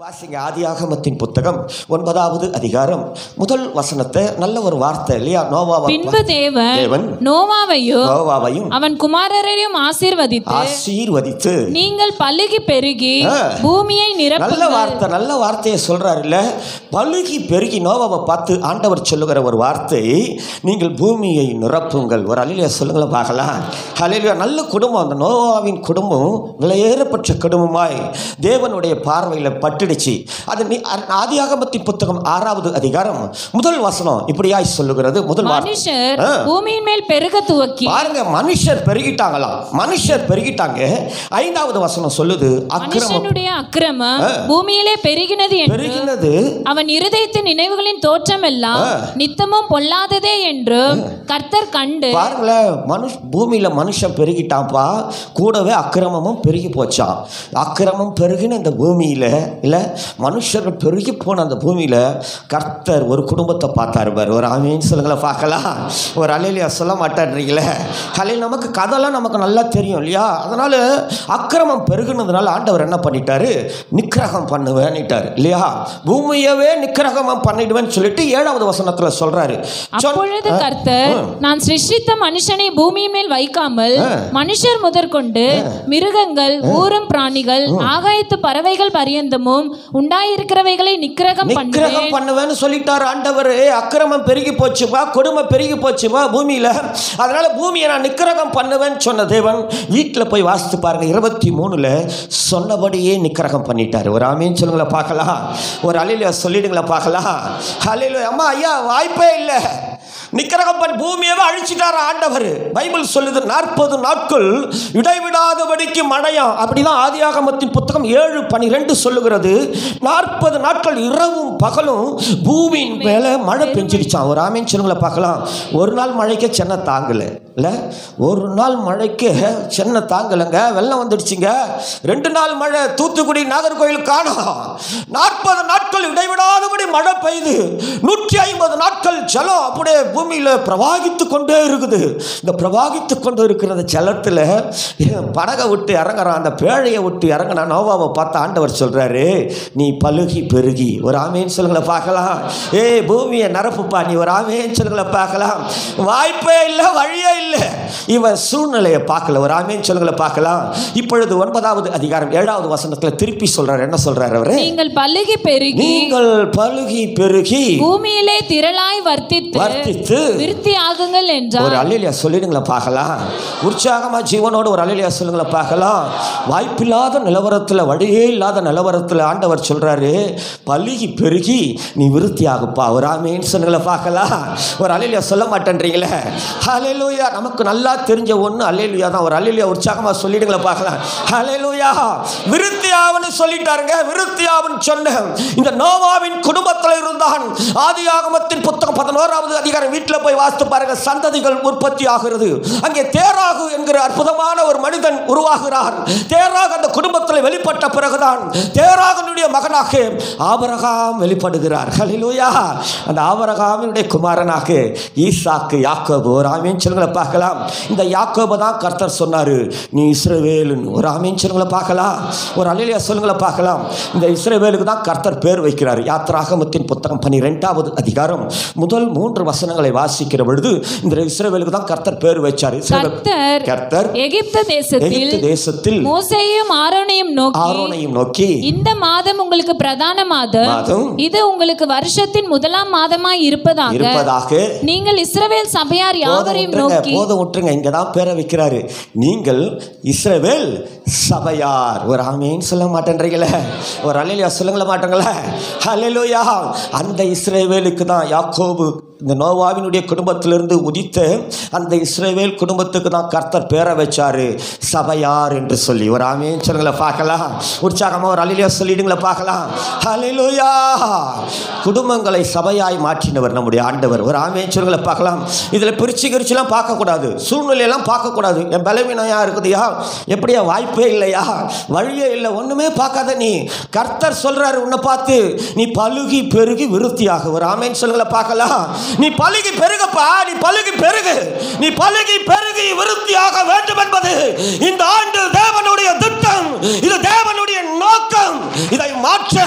வாசிங்க ஆதியாகமத்தின் புத்தகம் 9வது அதிகாரம் முதல் வசனத்தை. நல்ல ஒரு வார்த்தை இல்லையா? பின்பு தேவன் நோவாவையும் அவன் குமாரரையும் ஆசீர்வதித்து நீங்கள் பலுகி பெருகி பூமியை நிரப்புங்கள். நல்ல வார்த்தை, நல்ல வார்த்தையை சொல்றாரு இல்ல? பலுகி பெருகி நோவாவை பார்த்து ஆண்டவர் சொல்லுகிற ஒரு வார்த்தை, நீங்கள் பூமியை நிரப்புங்கள். ஒரு அல்லேலூயா சொல்லுங்களேன் பார்க்கலாம். அல்லேலூயா. நல்ல குடும்பம், அந்த நோவாவின் குடும்பம் விலையேறப்பட்ட குடும்பமாய் தேவனுடைய பார்வையில் பட்டுடுச்சு. அது ஆதியாகமத்தின் புத்தகம் 6வது அதிகாரம் முதல் வசனம் இப்படியாய் சொல்லுகிறது. முதல் மனுஷர் பூமியின் மேல் பெருக துவக்கி, பாருங்க, மனுஷர் பெருகிட்டாங்களாம். மனுஷர் பெருகிட்டாங்க. 5வது வசனம் சொல்லுது, மனுஷனுடைய அக்கிரமம் பூமியிலே பெருகினது என்று அவன் இருதயத்தின் நினைவுகளின் தோற்றம் எல்லாம் நித்தமும் பொல்லாததே என்று கர்த்தர் கண்டு. பாருங்களேன், பூமியில மனுஷன் பெருகிட்டான்ப்பா, கூடவே அக்கிரமமும் பெருகி போச்சான். அக்கிரமம் பெருகின இந்த பூமியில இல்ல, மனுஷர்கள் பெருகி போன அந்த பூமியில கர்த்தர் ஒரு குடும்பத்தை பார்த்தாரு. ஒரு ஆமீன் சொல்லுங்களேன் பார்க்கலாம். ஒரு அல்லேலூயா சொல்ல மாட்டேன்றீங்களே? நமக்கு கதெல்லாம் நமக்கு நல்லா தெரியும் இல்லையா? அதனால அக்கிரமம் பெருகுனதுனால ஆண்டவர் என்ன பண்ணிட்டாரு? நிக்கிரகம் பண்ணுவேன்னுட்டாரு இல்லையா? பூமியவே நிக்கிரகம் பண்ணிடுவேன்னு சொல்லிட்டு 7வது வசனத்துல சொல்றாரு. அப்பொழுது கர்த்தர், நான் சிருஷ்டித்த மனுஷனை பூமி மேல் வைக்காமல் மனுஷர் முதற்கொண்டு மிருகங்கள், ஊரும் பிராணிகள், ஆகாயத்து பறவைகள் பரியந்தமும் உண்டாயிருக்கிறவைகளை நிக்கிரகம் பண்ணுவேன்னு சொல்லிட்டாரு ஆண்டவர். அக்கிரமம் பெருகி போச்சுப்பா, கொடுமை பெருகி போச்சுப்பா பூமியில, அதனால பூமியை நான் நிக்கிரகம் பண்ணுவேன்னு சொன்ன தேவன் வீட்டில் போய் வாசித்து பாருங்க. 23ல சொன்னபடியே நிக்கிரகம் பண்ணிட்டாரு. ஒரு ஆமீன் சொல்லுங்களா பார்க்கலாம். ஒரு அல்லேலூயா சொல்லிடுங்களா பார்க்கலாம். அல்லேலூயா. அம்மா ஐயா வாய்ப்பே இல்லை, நிக்கிரகம் பண்ணி பூமியவே அழிச்சிட்டார் ஆண்டவர். பைபிள் சொல்லுது 40 நாட்கள் இடைவிடாதபடிக்கு மழையாம். அப்படிதான் ஆதியாகமத்தின் புத்தகம் 7:12 சொல்லுகிறது. 40 நாட்கள் இரவும் பகலும் பூமியின் மேல மழை பெஞ்சிருச்சான். ஒரு ஆமீன் சொல்லுங்களா பார்க்கலாம். ஒரு நாள் மழைக்கு சென்னை தாங்கல இல்ல, ஒரு நாள் மழைக்கு சென்னை தாங்கலங்க, வெள்ளம் வந்துடுச்சுங்க. 2 நாள் மழை தூத்துக்குடி நாகர்கோவில் காணோம். 40 நாட்கள் இடைவிடாதபடி மழை பெய்து 150 நாட்கள் ஜலம் அப்படியே பூமியில பிரவாகித்து கொண்டே இருக்குது. இந்த பிரவாகித்து கொண்டு இருக்கிற ஜலத்தில் படகை விட்டு இறங்குறான், அந்த பேழையை விட்டு இறங்கினா நோவாவை பார்த்து ஆண்டவர் சொல்றாரு, நீ பலுகி பெருகி. ஒரு ஆமீன் சொல்லுங்களேன் பார்க்கலாம். பூமியை நிரப்புப்பா, நீ ஒரு ஆமீன் சொல்லுங்களேன் பார்க்கலாம். வாய்ப்பே இல்லை, வழியே இல்லை. இவன் சூழ்நிலையை பார்க்கல. ஒரு ஆமீன் சொல்லுங்களேன் பார்க்கலாம். இப்பொழுது 9வது அதிகாரம் 7வது வசனத்தில் திருப்பி சொல்றாரு. என்ன சொல்றாரு அவரு? நீங்கள் பலுகி பெருகி பூமியிலே திரளாய் வர்த்தித்து விருத்தி ஆகுங்கள் என்றார். ஒரு அல்லேலூயா சொல்லிடுங்களா பார்க்கலாம். உற்சாகமா ஜீவனோடு ஒரு அல்லேலூயா சொல்லுங்களா பார்க்கலாம். வாய்ப்பில்லாத நிலவரத்தில், வழியே இல்லாத நிலவரத்தில் ஆண்டவர் சொல்றாரு, பலுகி பெருகி நீ விருத்தி ஆகுப்பா. ஒரு ஆமீன் சொல்லுங்களா பார்க்கலாம். ஒரு அல்லேலூயா சொல்ல மாட்டேன்றீங்களே? அல்லேலூயா. நமக்கு நல்லா தெரிஞ்ச ஒன்று அல்லேலூயா தான். ஒரு அல்லேலூயா உற்சாகமா சொல்லிடுங்களா பார்க்கலாம். அல்லேலூயா. விருத்தி ஆவன்னு சொல்லிட்டாருங்க. விருத்தி ஆவன்னு சொன்ன இந்த நோவாவின் குடும்பத்தில் இருந்தான். ஆதியாகமத்தின் புத்தகம் 11வது அதிகாரம் வீட்டில் போய் வாசித்து பாருங்க. சந்ததிகள் உற்பத்தி ஆகிறது. அங்கே தேராகு என்கிற அற்புதமான ஒரு மனிதன் உருவாகிறார். தேராகு அந்த குடும்பத்தில் வெளிப்பட்ட பிறகுதான் தேராகனுடைய மகனாக ஆபிரகாம் வெளிப்படுகிறார். ஹல்லேலூயா. அந்த ஆபிரகாமினுடைய குமாரனாக ஈசாக்கு, யாக்கோபு. ஒரு ஆமீன் சொல்லுங்கள பார்க்கலாம். இந்த யாக்கோபு தான் கர்த்தர் சொன்னாரு, நீ இஸ்ரவேலுன்னு. ஒரு ஆமீன் சொல்லுங்கள பார்க்கலாம். ஒரு அல்லேலூயா சொல்லுங்கள பார்க்கலாம். இந்த இஸ்ரவேலுக்கு தான் கர்த்தர் பேர் வைக்கிறார். யாத்திராகமத்தின் புத்தகம் 12வது அதிகாரம் முதல் 3 வசனங்களை வாசிக்கிற பொழுது இந்த இஸ்ரவேலுக்கு தான் கர்த்தர் பேர் வச்சார். கர்த்தர் எகிப்து தேசத்தில் மோசேயையும் ஆரோனையும் நோக்கி இந்த மாதம் உங்களுக்கு பிரதான மாதம், இது உங்களுக்கு வருஷத்தின் முதலாம் மாதமாய் இருப்பதாக நீங்கள் இஸ்ரவேல் சபையார் யாவரையும் நோக்கி. போதும் விட்டுருங்க, இங்க தான் பேரை வைக்கிறாரு. நீங்கள் இஸ்ரவேல் சபையார். ஒரு ஆமீன் சொல்ல மாட்டேன்றீங்களே? ஒரு அல்லேலூயா சொல்லுங்கள மாட்டேங்களே? அல்லேலூயா. அந்த இஸ்ரவேலுக்கு தான் யாக்கோபு இந்த நோவாவினுடைய குடும்பத்திலிருந்து உதித்த அந்த இஸ்ரவேல் குடும்பத்துக்கு தான் கர்த்தர் பேரை வச்சாரு சபையார் என்று சொல்லி. ஒரு ஆமென் சொல்லுங்களா பார்க்கலாம். உற்சாகமாக ஒரு அல்லேலூயா சொல்லிடுங்களா பார்க்கலாம். அல்லேலூயா. குடும்பங்களை சபையாய் மாற்றினவர் நம்முடைய ஆண்டவர். ஒரு ஆமென் சொல்லுங்களா பார்க்கலாம். இதில் பிரிச்சுலாம் பார்க்கக்கூடாது, சூழ்நிலையெல்லாம் பார்க்கக்கூடாது. என் பலவீனம் இருக்குதுயா, எப்படியா வாய்ப்பே இல்லையா, வழியே இல்லை, ஒன்றுமே பார்க்காத நீ. கர்த்தர் சொல்றாரு உன்னை பார்த்து, நீ பலுகி பெருகி விருத்தியாக. ஒரு ஆமென் சொல்லுங்களா பார்க்கலாம். நீ பலுகி பெருகப்பா, நீ பலுகி பெருகு, நீ பலுகி பெருகி விருத்தியாக வேண்டும் என்பது இந்த ஆண்டு தேவனுடைய திட்டம். இது தேவனுடைய நோக்கம். இதை மாற்ற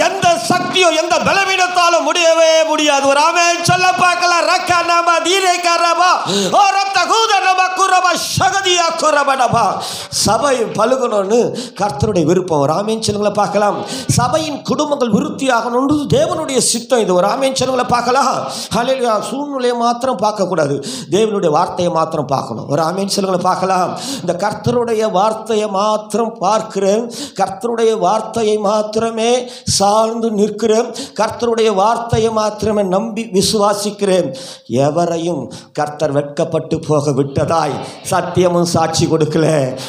எந்த சக்தியோ எந்த பலவீனத்தாலும் முடியவே முடியாது. ஒரு ஆமென் சொல்ல பார்க்கலாம். ரக்க நம தீரே கரபா ஓ ரத்த கூத நம குரபா சகதியா குரபடபா. சபை பலுகணும்னு கர்த்தருடைய விருப்பம். ஒரு ஆமென் சொல்லுங்களா பார்க்கலாம். சபையின் குடும்பங்கள் விருத்தியாகணும்னு தேவனுடைய சித்தம். இது ஒரு ஆமென் சொல்லுங்களா பார்க்கலாம். ஹல்லேலூயா. சூழ்நிலையை மாத்திரம் பார்க்கக்கூடாது, தேவனுடைய வார்த்தையை மாத்திரம் பார்க்கணும். ஒரு ஆமென் சொல்லுங்களா பார்க்கலாம். இந்த கர்த்தருடைய வார்த்தையை மாத்திரம் பார்க்கிறேன், கர்த்தருடைய வார்த்தையை மாத்திரமே சார்ந்து நிற்கிறேன், கர்த்தருடைய வார்த்தையை மாத்திரமே நம்பி விசுவாசிக்கிறேன். எவரையும் கர்த்தர் வெட்கப்பட்டு போக விட்டதாய் சத்தியமும் சாட்சி கொடுக்கல.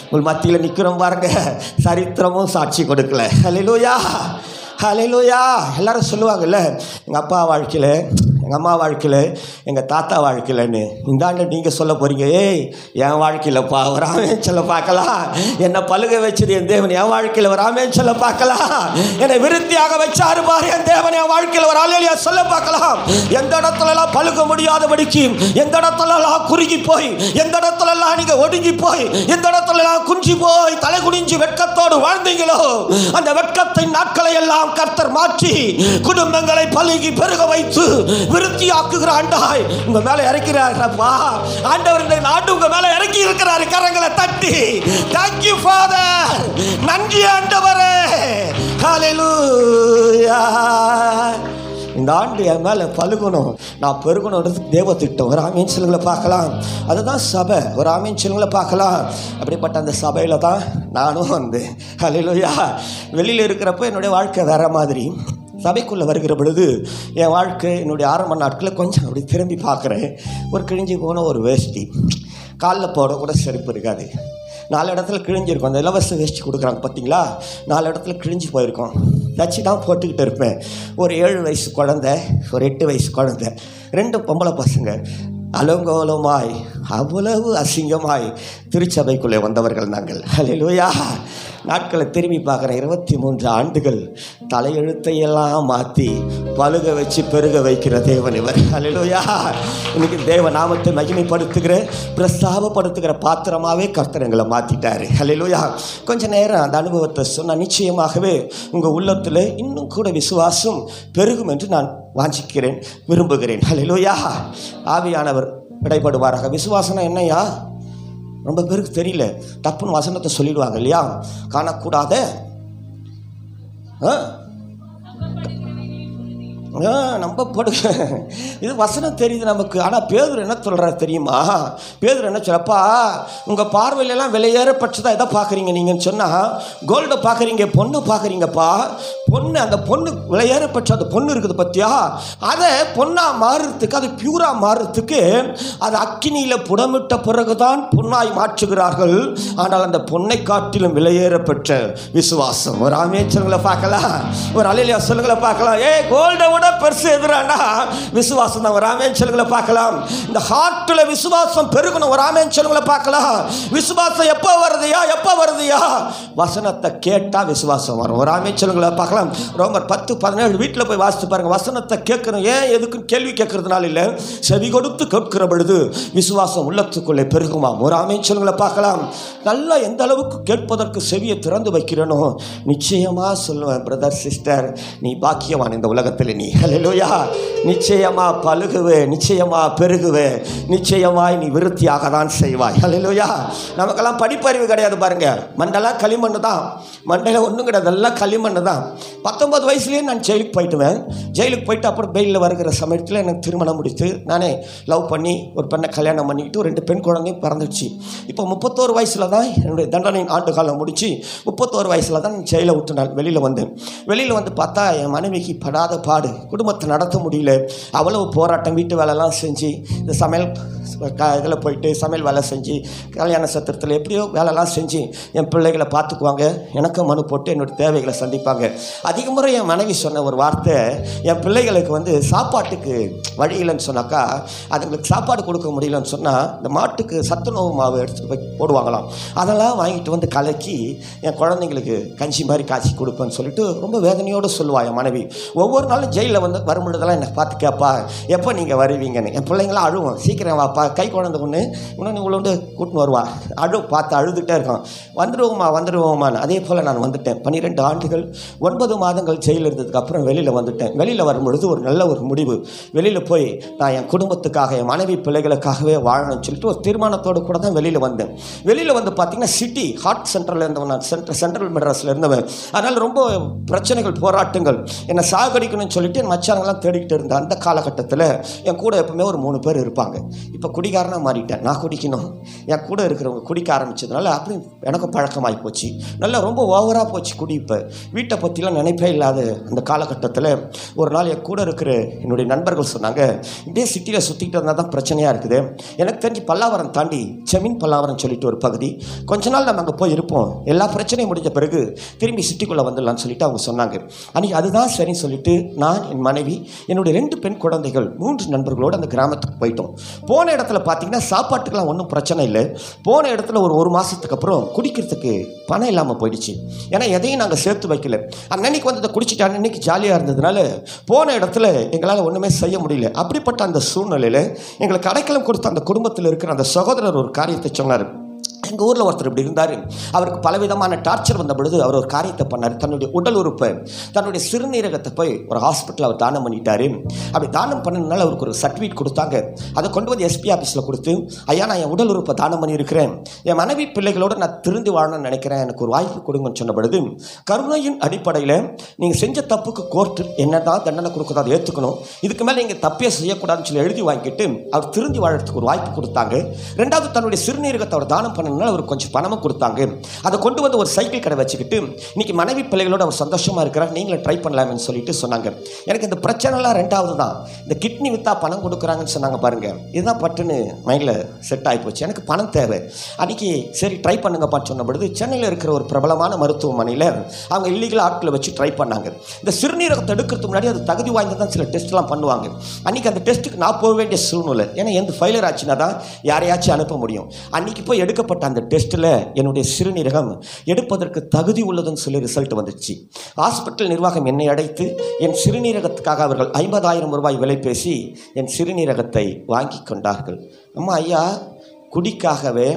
உங்கள் மத்தியில் நிற்கிறோம் பாருங்க, சரித்திரமும் சாட்சி கொடுக்கல. ஹல்லேலூயா, ஹல்லேலூயா. எல்லாரும் சொல்லுவாங்கல்ல, எங்கள் அப்பா வாழ்க்கையில், எங்கள் அம்மா வாழ்க்கையில், எங்கள் தாத்தா வாழ்க்கையிலன்னு. இந்த ஆண்டு நீங்கள் சொல்ல போகிறீங்க, ஏய் என் வாழ்க்கையிலப்பா ஒரு ஆமென் சொல்ல பார்க்கலாம். என்னை பழுக வச்சது என் தேவன், என் வாழ்க்கையில் ஒரு ஆமென் சொல்ல பார்க்கலாம். என்னை விருத்தியாக வச்சாரு பாரு என் தேவன், என் வாழ்க்கையில் ஒரு அல்லேலூயா சொல்ல பார்க்கலாம். எந்த இடத்துலலாம் பழுக முடியாதபடிக்கு, எந்த இடத்துலலாம் குறுகி போய், எந்த இடத்துலலாம் நீங்கள் ஒடுங்கி போய், எந்த இடத்துலலாம் குஞ்சி போய் தலை குனிஞ்சு வெட்கத்தோடு வாழ்ந்தீங்களோ, அந்த வெட்கத்தின் நாட்களை எல்லாம் கர்த்தர் மாற்றி குடும்பங்களை பழுகி பெருக வைத்து விருத்தியாக்குகிற ஆண்டாய் உங்க மேல இறக்கிறாரப்பா. ஆண்டவர் இந்த ஆண்டு உங்க மேல இறக்கி இருக்கிறாரு. கரங்களை தட்டி thank you father, நன்றி ஆண்டவரே, ஹல்லேலூயா. இந்த ஆண்டு என் மேலே பழுகணும், நான் பெருகணுன்றது தேவ திட்டம். ஒரு ஆமென் சொல்லுங்களை பார்க்கலாம். அதுதான் சபை. ஒரு ஆமென் சொல்லுங்களை பார்க்கலாம். அப்படிப்பட்ட அந்த சபையில் தான் நானும் வந்து ஹல்லேலூயா. வெளியில் இருக்கிறப்ப என்னுடைய வாழ்க்கை வேற மாதிரி, சபைக்குள்ளே வருகிற பொழுது என் வாழ்க்கை என்னுடைய ஆரம்ப நாட்களில் கொஞ்சம் அப்படி திரும்பி பார்க்குறேன். ஒரு கிழிஞ்சி போன ஒரு வேஷ்டி, காலில் போட கூட செருப்பு இருக்காது, 4 இடத்துல கிழிஞ்சிருக்கும். அந்த இலவச வேஷ்டி கொடுக்குறாங்க பார்த்தீங்களா, 4 இடத்துல கிழிஞ்சி போயிருக்கோம். தச்சு தான் போட்டுக்கிட்டு இருப்பேன். ஒரு 7 வயசு குழந்தை, ஒரு 8 வயசு குழந்தை, 2 பொம்பளை பசங்க அலங்கோலமாய் அவ்வளவு அசிங்கமாய் திருச்சபைக்குள்ளே வந்தவர்கள் நாங்கள். ஹல்லேலூயா. நாட்களை திரும்பி பார்க்குறேன். 23 ஆண்டுகள் தலையெழுத்தையெல்லாம் மாற்றி பழுக வச்சு பெருக வைக்கிற தேவன் இவர். ஹல்லேலூயா. இன்னைக்கு தேவ நாமத்தை மகிமைப்படுத்துகிற பிரஸ்தாபப்படுத்துகிற பாத்திரமாகவே கர்த்தர் எங்களை மாற்றிட்டாரு. ஹல்லேலூயா. கொஞ்ச நேரம் அந்த அனுபவத்தை சொன்னால் நிச்சயமாகவே உங்கள் உள்ளத்தில் இன்னும் கூட விசுவாசம் பெருகும் என்று நான் வாஞ்சிக்கிறேன், விரும்புகிறேன். ஹல்லேலூயா. ஆவியானவர் இடைப்படுவாராக. விசுவாசனா என்னையா? ரொம்ப பேருக்கு தெரியல. தப்புன்னு வசனத்தை சொல்லிடுவாங்க இல்லையா? காணக்கூடாத நம்பப்படுக, இது வசனம் தெரியுது நமக்கு. ஆனால் பேதுரு என்ன சொல்கிறார் தெரியுமா? பேதுரு என்ன சொல்லப்பா, உங்கள் பார்வையிலெல்லாம் விலையேறப்பட்டதாக எதை பார்க்குறீங்க நீங்கன்னு சொன்னால், கோல்டை பார்க்குறீங்க, பொண்ணு பார்க்குறீங்கப்பா. பொண்ணு, அந்த பொண்ணு விலையேறப்பட்ட அந்த பொண்ணு இருக்குது பற்றியா, அதை பொண்ணாக மாறுறதுக்கு, அது பியூராக மாறுறதுக்கு அது அக்கினியில் புடமிட்ட பிறகுதான் பொண்ணாய் மாற்றுகிறார்கள். ஆனால் அந்த பொண்ணை காட்டிலும் விலையேறப்பட்ட விசுவாசம். ஒரு ஆமென் சொல்லுங்களை பார்க்கலாம், ஒரு அல்லேலூயா சொல்லுங்களை பார்க்கலாம். கோல்டை விட பெருசு எதிரானா விசுவாசம் தான். ஒரு ஆமென் சொல்லுங்களை பார்க்கலாம். இந்த ஹார்ட்ல விசுவாசம் பெருகணும். ஒரு ஆமென் சொல்லுங்களை பார்க்கலாம். விசுவாசம் எப்போ வருதுயா? எப்போ வருதுயா? வசனத்தை கேட்டா விசுவாசம் வரும். ஒரு ஆமென் சொல்லுங்களை பார்க்கலாம். ரோமர் 10:17 வீட்டில் போய் வாசித்து பாருங்க. வசனத்தை கேட்கணும். ஏன் எதுக்கும் கேள்வி கேட்கறதுனால இல்லை, செவி கொடுத்து கேட்கிற பொழுது விசுவாசம் உள்ளத்துக்குள்ளே பெருகுமாம். ஒரு ஆமென் சொல்லுங்களை பார்க்கலாம். நல்லா எந்த அளவுக்கு கேட்பதற்கு செவியை திறந்து வைக்கிறனோ நிச்சயமா சொல்லுவேன், பிரதர் சிஸ்டர், நீ பாக்கியவான் இந்த உலகத்தில். நீ ஹல்லேலூயா. நிச்சயமா பழுகுவே, நிச்சயமா பெருகுவே, நிச்சயமாய் நீ விருத்தியாக தான் செய்வாய். ஹல்லேலூயா. நமக்கெல்லாம் படிப்பறிவு கிடையாது பாருங்க. மண்டெல்லாம் களிமண்ணு தான், மண்டையில் ஒன்றும் கிடையாது, எல்லாம் களிமண்ணு தான். 19 வயசுலேயே நான் ஜெயிலுக்கு போயிட்டுவேன். ஜெயிலுக்கு போயிட்டு அப்புறம் பெயிலில் வருகிற சமயத்தில் எனக்கு திருமணம் முடித்து நானே லவ் பண்ணி ஒரு பெண்ணை கல்யாணம் பண்ணிக்கிட்டு 2 பெண் குழந்தையும் பிறந்துச்சு. இப்போ 31 வயசில் தான் என்னுடைய தண்டனையின் ஆண்டு காலம் முடித்து 31 வயசில் தான் ஜெயிலை விட்டு நான் வெளியில் வந்தேன். வெளியில் வந்து பார்த்தா என் மனைவிக்கு படாத பாடு. குடும்பத்தை நடத்த முடியல. அவ்வளவு போராட்டம், வீட்டு வேலைலாம் செஞ்சு, இந்த சமையல் இதில் போயிட்டு சமையல் வேலை செஞ்சு, கல்யாண சத்திரத்தில் எப்படியோ வேலைலாம் செஞ்சு என் பிள்ளைகளை பார்த்துக்குவாங்க. எனக்கும் மனு போட்டு என்னோடய தேவைகளை சந்திப்பாங்க. அதிக முறை என் மனைவி சொன்ன ஒரு வார்த்தை, என் பிள்ளைகளுக்கு சாப்பாட்டுக்கு வழி இல்லைன்னு சொன்னாக்கா, அதுங்களுக்கு சாப்பாடு கொடுக்க முடியலன்னு சொன்னால் இந்த மாட்டுக்கு சத்துணவு மாவு எடுத்துகிட்டு போய் போடுவாங்களாம். அதெல்லாம் வாங்கிட்டு கலக்கி என் குழந்தைங்களுக்கு கஞ்சி மாதிரி காய்ச்சி கொடுப்பேன்னு சொல்லிட்டு ரொம்ப வேதனையோடு சொல்லுவாள் என் மனைவி. ஒவ்வொரு நாளும் ஜெயிலில் வரும்பொழுதெல்லாம் என்னை பார்த்து கேட்பா, எப்போ நீங்கள் வருவீங்கன்னு. என் பிள்ளைங்களாம் அழுவோம், சீக்கிரம் வாப்பா, கை குழந்தை ஒன்று இன்னொன்று இவ்வளோண்டு கூட்டின்னு வருவா, பார்த்து அழுதுகிட்டே இருக்கோம், வந்துடுவோமான்னு. அதே போல் நான் வந்துட்டேன். 12 ஆண்டுகள் 9 மாதங்கள் ஜெயிலில் இருந்ததுக்கு அப்புறம் வெளியில் வந்துட்டேன். வெளியில் வரும்பொழுது ஒரு நல்ல ஒரு முடிவு. வெளியில் போய் நான் என் குடும்பத்துக்காக, என் மனைவி பிள்ளைகளுக்காகவே வாழணும்னு சொல்லிட்டு ஒரு தீர்மானத்தோடு கூட தான் வெளியில் வந்தேன். வெளியில் பார்த்திங்கன்னா சிட்டி ஹார்ட் சென்டரில் இருந்தவன், நான் சென்ட்ரல் மெட்ராஸில் இருந்தவன். அதனால் ரொம்ப பிரச்சனைகள், போராட்டங்கள், என்னை சாகடிக்கணும்னு சொல்லிட்டு என் மச்சானங்களாம் தேடிக்கிட்டு இருந்தேன். அந்த காலகட்டத்தில் என் கூட எப்பவுமே ஒரு 3 பேர் இருப்பாங்க. இப்போ குடிகாரனாக மாறிட்டேன். நான் குடிக்கணும், என் கூட இருக்கிறவங்க குடிக்க ஆரம்பித்ததுனால அப்படி எனக்கும் பழக்கமாகி போச்சு. நல்லா ரொம்ப ஓவராக போச்சு குடி. இப்போ வீட்டை பற்றிலாம் நினைப்பே இல்லாத அந்த காலகட்டத்தில் ஒரு நாள் என் கூட இருக்கிற என்னுடைய நண்பர்கள் சொன்னாங்க, இப்படியே சிட்டியில் சுற்றிக்கிட்டு இருந்தால் தான் பிரச்சனையாக இருக்குது. எனக்கு தெரிஞ்சு பல்லாவரம் தாண்டி செமீன் பல்லாவரம் சொல்லிட்டு ஒரு பகுதி, கொஞ்ச நாள் நம்ம அங்கே போய் இருப்போம், எல்லா பிரச்சனையும் முடிஞ்ச பிறகு திரும்பி சிட்டிக்குள்ளே வந்துடலான்னு சொல்லிட்டு அவங்க சொன்னாங்க. அன்றைக்கி அதுதான் சரின்னு சொல்லிட்டு நான், என் மனைவி, என்னுடைய 2 பெண் குழந்தைகள், 3 நண்பர்களோடு அந்த கிராமத்துக்கு போயிட்டோம். போன இடத்துல பார்த்தீங்கன்னா சாப்பாட்டுக்கெல்லாம் ஒன்றும் பிரச்சனை இல்லை. போன இடத்துல ஒரு மாதத்துக்கு அப்புறம் குடிக்கிறதுக்கு பணம் இல்லாமல் போயிடுச்சு. ஏன்னா எதையும் நாங்கள் சேர்த்து வைக்கல. அன்னைக்கு அதை குடிச்சிட்டு அன்னைக்கு ஜாலியாக இருந்ததுனால போன இடத்துல எங்களால் ஒன்றுமே செய்ய முடியல. அப்படிப்பட்ட அந்த சூழ்நிலையில் எங்களுக்கு அடைக்கலம் கொடுத்த அந்த குடும்பத்தில் இருக்கிற அந்த சகோதரர் ஒரு காரியத்தை சொன்னார். எங்கள் ஊரில் ஒருத்தர் இப்படி இருந்தார். அவருக்கு பலவிதமான டார்ச்சர் வந்த பொழுது அவர் ஒரு காரியத்தை பண்ணார். தன்னுடைய உடல் உறுப்பை, தன்னுடைய சிறுநீரகத்தை போய் ஒரு ஹாஸ்பிட்டலில் அவர் தானம் பண்ணிட்டார். அப்படி தானம் பண்ணதுனால அவருக்கு ஒரு சர்டிஃபிகேட் கொடுத்தாங்க. அதை கொண்டு வந்து எஸ்பி ஆஃபீஸில் கொடுத்து, ஐயா நான் என் உடல் உறுப்பை தானம் பண்ணியிருக்கிறேன், என் மனைவி பிள்ளைகளோடு நான் திருந்தி வாழணும்னு நினைக்கிறேன், எனக்கு ஒரு வாய்ப்பு கொடுங்கன்னு சொன்ன பொழுது, கருணையின் அடிப்படையில் நீங்கள் செஞ்ச தப்புக்கு கோர்ட்டு என்ன தான் தண்டனை கொடுக்குறதோ அதை ஏற்றுக்கணும், இதுக்கு மேலே நீங்கள் தப்பே செய்யக்கூடாதுன்னு சொல்லி எழுதி வாங்கிட்டு அவர் திருந்தி வாழறதுக்கு ஒரு வாய்ப்பு கொடுத்தாங்க. 2வது தன்னுடைய சிறுநீரகத்தை அவர் தானம் பண்ண அவருக்கு கொஞ்சம் பணமும் கொடுத்தாங்க. அதை கொண்டு வந்து ஒரு சைக்கிள் கடை வச்சுக்கிட்டு இன்னைக்கு மனைவி பிள்ளைகளோட அவர் சந்தோஷமா இருக்கிறார், நீங்களும் ட்ரை பண்ணலாம்னு சொல்லிட்டு சொன்னாங்க. எனக்கு இந்த பிரச்சனைலாம் 2வது தான். இந்த கிட்னி வித்தா பணம் கொடுக்குறாங்கன்னு சொன்னாங்க பாருங்க, இதுதான் பட்டுன்னு மைண்டில் செட் ஆகி போச்சு. எனக்கு பணம் தேவை. அன்னைக்கு சரி ட்ரை பண்ணுங்கப்பான்னு சொன்ன பொழுது சென்னையில் இருக்கிற ஒரு பிரபலமான மருத்துவமனையில் அவங்க இல்லீகல் ஆட்களை வச்சு ட்ரை பண்ணாங்க. இந்த சிறுநீரகத்தை எடுக்கிறதுக்கு முன்னாடி அது தகுதி வாய்ந்ததான் சில டெஸ்ட்லாம் பண்ணுவாங்க. அன்னைக்கு அந்த டெஸ்ட்டுக்கு நான் போக வேண்டிய சூழ்நிலை, ஏன்னா எந்த ஃபெயிலியர் ஆச்சுன்னா தான் யாரையாச்சும் அனுப்ப முடியும். அன்னைக்கு போய் எடுக்கப்பட்ட அந்த டெஸ்ட்டில் என்னுடைய சிறுநீரகம் எடுப்பதற்கு தகுதி உள்ளதுன்னு சொல்லி ரிசல்ட் வந்துச்சு. ஹாஸ்பிட்டல் நிர்வாகம் என்னை அடைத்து என் சிறுநீரகத்துக்காக அவர்கள் 50,000 ரூபாய் விலை பேசி என் சிறுநீரகத்தை வாங்கி கொண்டார்கள். அம்மா ஐயா, குடிக்காகவே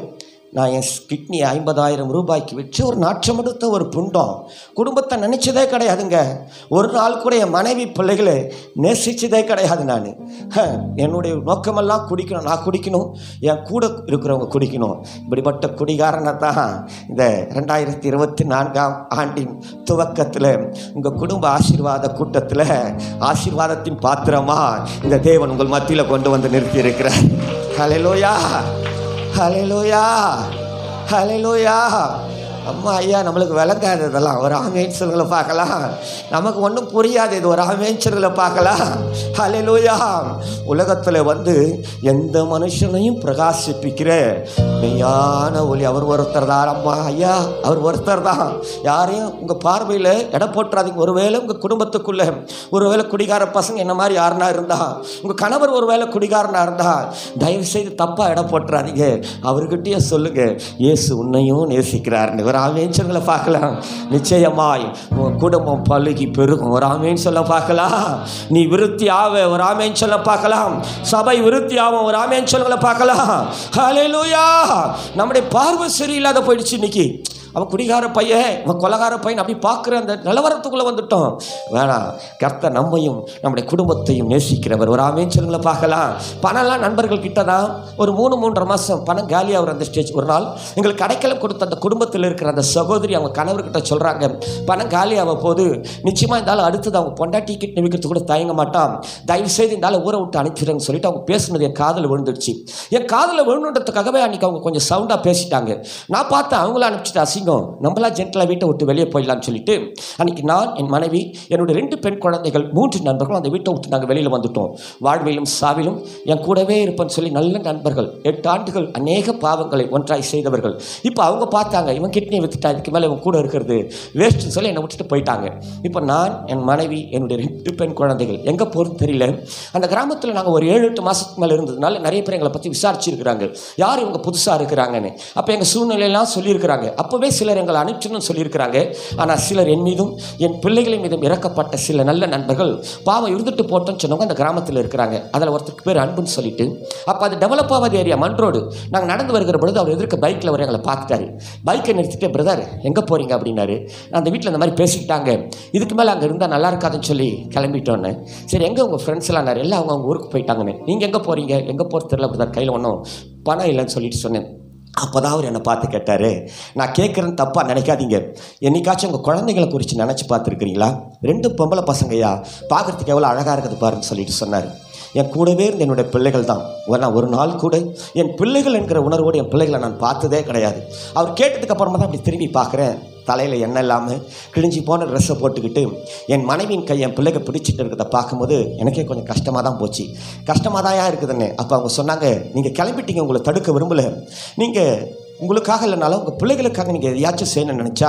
நான் என் கிட்னி 50,000 ரூபாய்க்கு வச்சு ஒரு நாற்றமெடுத்த ஒரு புண்டம், குடும்பத்தை நினச்சதே கிடையாதுங்க. ஒரு நாள் கூட என் மனைவி பிள்ளைகளை நேசிச்சதே கிடையாது. நான் என்னுடைய நோக்கமெல்லாம் குடிக்கணும், நான் குடிக்கணும், என் கூட இருக்கிறவங்க குடிக்கணும். இப்படிப்பட்ட குடிகாரனை தான் இந்த 2024ஆம் ஆண்டின் துவக்கத்தில் உங்கள் குடும்ப ஆசீர்வாத கூட்டத்தில் ஆசீர்வாதத்தின் பாத்திரமா இந்த தேவன் உங்கள் மத்தியில் கொண்டு வந்து நிறுத்தி இருக்கிறார். ஹல்லேலூயா, ஹல்லேலூயா, ஹல்லேலூயா. அம்மா ஐயா, நம்மளுக்கு விளங்காது இதெல்லாம். ஒரு ஆமேன்சர்களை பார்க்கலாம், நமக்கு ஒன்றும் புரியாது. இது ஒரு ஆமேன்சர்களை பார்க்கலாம். ஹல்லேலூயா. உலகத்தில் எந்த மனுஷனையும் பிரகாசிப்பிக்கிற மெய்யான ஒளி அவர் ஒருத்தர் தான். அம்மா ஐயா, அவர் ஒருத்தர் தான். யாரையும் உங்கள் பார்வையில் எடை போட்டுறாதீங்க. ஒருவேளை உங்கள் குடும்பத்துக்குள்ளே ஒருவேளை குடிகார பசங்க என்ன மாதிரி யாருனா இருந்தா, உங்கள் கணவர் ஒருவேளை குடிகாரனாக இருந்தா, தயவு செய்து தப்பாக எடை போட்டுறாதீங்க. அவர்கிட்டயே சொல்லுங்க, இயேசு உன்னையும் நேசிக்கிறாருன்னு. ஒரு ஆமேன் சொல்ல பார்க்கலாம். நிச்சயமாய் உன் குடும்பம் பழுகி பெருகும். ஒரு ஆமேன் சொல்ல பார்க்கலாம். நீ விருத்தி ஆவ. ஒரு ஆமேன் சொல்ல பார்க்கலாம். சபை விருத்தி ஆகும். ஒரு ஆமேன் சொல்ல பார்க்கலாம். ஹல்லேலூயா. நம்முடைய பார்வை சரியில்லாத போயிடுச்சு. இன்னைக்கு அவன் குடிகார பையன், அவன் கொலகார பையன் அப்படி பார்க்குற அந்த நிலவரத்துக்குள்ளே வந்துட்டோம். வேணாம், கர்த்தர் நம்மையும் நம்முடைய குடும்பத்தையும் நேசிக்கிறவர். ஒரு ஆமேன் சொல்லுங்களை பார்க்கலாம். பணம்லாம் நண்பர்கள் கிட்ட தான் ஒரு 3-3.5 மாதம் பணம் காலியாக அந்த ஸ்டேஜ். ஒரு நாள் எங்களுக்கு அடைக்கலம் கொடுத்த அந்த குடும்பத்தில் இருக்கிற அந்த சகோதரி அவங்க கணவர்கிட்ட சொல்கிறாங்க, பணம் காலியாக போது நிச்சயமாக இந்த ஆள் அடுத்தது அவங்க பொண்டாட்டி கிட்ட விற்கிறது கூட தயங்க மாட்டான், தயவு செய்து இந்த ஆளை ஊரை விட்டு அனுப்பிடுறேன்னு சொல்லிட்டு அவங்க பேசுனது என் காதில் விழுந்துடுச்சு. என் காதில் விழுணுன்றதுக்காகவே அன்றைக்கி அவங்க கொஞ்சம் சவுண்டாக பேசிட்டாங்க. நான் பார்த்தேன் அவங்கள அனுப்பிச்சிட்டு அசிங்கம், நம்மளா ஜென்டலாக வீட்டை விட்டு வெளியே போயிடலான்னு சொல்லிட்டு அன்றைக்கி நான், என் மனைவி, என்னுடைய 2 பெண் குழந்தைகள், 3 நண்பர்களும் அந்த வீட்டை விட்டு நாங்கள் வெளியில் வந்துட்டோம். வாழ்விலும் சாவிலும் என் கூடவே இருப்பேன்னு சொல்லி நல்ல நண்பர்கள், 8 ஆண்டுகள் அநேக பாவங்களை ஒன்றாய் செய்தவர்கள். இப்போ அவங்க பார்த்தாங்க, இவன் கிட்னியை வித்துட்டா, இதுக்கு மேலே இவன் கூட இருக்கிறது வேஸ்ட்டுன்னு சொல்லி என்னை விட்டுட்டு போயிட்டாங்க. இப்போ நான், என் மனைவி, என்னுடைய 2 பெண் குழந்தைகள் எங்கே போகிறதுன்னு தெரியல. அந்த கிராமத்தில் நாங்கள் ஒரு 7-8 மாதத்துக்கு மேலே இருந்ததுனால நிறைய பேர் எங்களை பற்றி விசாரிச்சிருக்கிறாங்க, யார் இவங்க புதுசாக இருக்கிறாங்கன்னு. அப்போ எங்கள் சூழ்நிலையெல்லாம் சொல்லியிருக்கிறாங்க. அப்போவே சிலர் எங்களை அனுப்பிச்சுன்னு சொல்லியிருக்கிறாங்க. ஆனால் சிலர் என் மீதும் என் பிள்ளைகளின் மீதும் இறக்கப்பட்ட சில நல்ல நண்பர்கள் பாவம் இருந்துட்டு போட்டோன்னு சொன்னவங்க அந்த கிராமத்தில் இருக்கிறாங்க. அதில் ஒருத்தருக்கு பேர் அன்புன்னு சொல்லிட்டு, அப்போ அது டெவலப் ஆகாத ஏரியா, மண் ரோடு. நாங்கள் நடந்து வருகிற பொழுது அவர் எதிர்க்க பைக்கில் வர எங்களை பார்த்துட்டாரு. பைக்கை நிறுத்திட்டு, பிரதர் எங்கே போகிறீங்க அப்படின்னாரு. அந்த வீட்டில் இந்த மாதிரி பேசிக்கிட்டாங்க, இதுக்கு மேலே அங்கே இருந்தால் நல்லா இருக்காதுன்னு சொல்லி கிளம்பிட்டோன்னு. சரி, எங்கே உங்கள் ஃப்ரெண்ட்ஸ் எல்லாம் எல்லாம் அவங்க ஊருக்கு போயிட்டாங்கன்னு. நீங்கள் எங்கே போகிறீங்க? எங்கே போகிறது தெரியல பிரதர், கையில் ஒன்றும் பணம் இல்லைன்னு சொல்லிட்டு சொன்னேன். அப்போ தான் அவர் என்னை பார்த்து கேட்டார், நான் கேட்குறேன்னு தப்பாக நினைக்காதீங்க, என்னைக்காச்சும் உங்கள் குழந்தைகளை குறித்து நினச்சி பார்த்துருக்கிறீங்களா? 2 பொம்பளை பசங்கய்யா, பார்க்குறதுக்கு எவ்வளோ அழகாக இருக்குது பாருன்னு சொல்லிட்டு சொன்னார். என் கூடவே இருந்த என்னுடைய பிள்ளைகள் தான். நான் ஒரு நாள் கூட என் பிள்ளைகள் என்கிற உணர்வோடு என் பிள்ளைகளை நான் பார்த்ததே கிடையாது. அவர் கேட்டதுக்கு அப்புறமா தான் அப்படி திரும்பி பார்க்குறேன். தலையில் எண்ணெய் இல்லாமல் கிழிஞ்சி போன ட்ரெஸ்ஸை போட்டுக்கிட்டு என் மனைவியின் கை என் பிள்ளைங்க பிடிச்சிட்டு இருக்கிறத பார்க்கும்போது எனக்கே கொஞ்சம் கஷ்டமாக தான் போச்சு. கஷ்டமாக தான் இருக்குதுன்னு. அப்போ அவங்க சொன்னாங்க, நீங்கள் கிளம்பிட்டீங்க, உங்களை தடுக்க விரும்பலை, நீங்கள் உங்களுக்காக இல்லைனாலும் உங்கள் பிள்ளைகளுக்காக நீங்கள் எதையாச்சும் செய்யணும்னு நினச்சா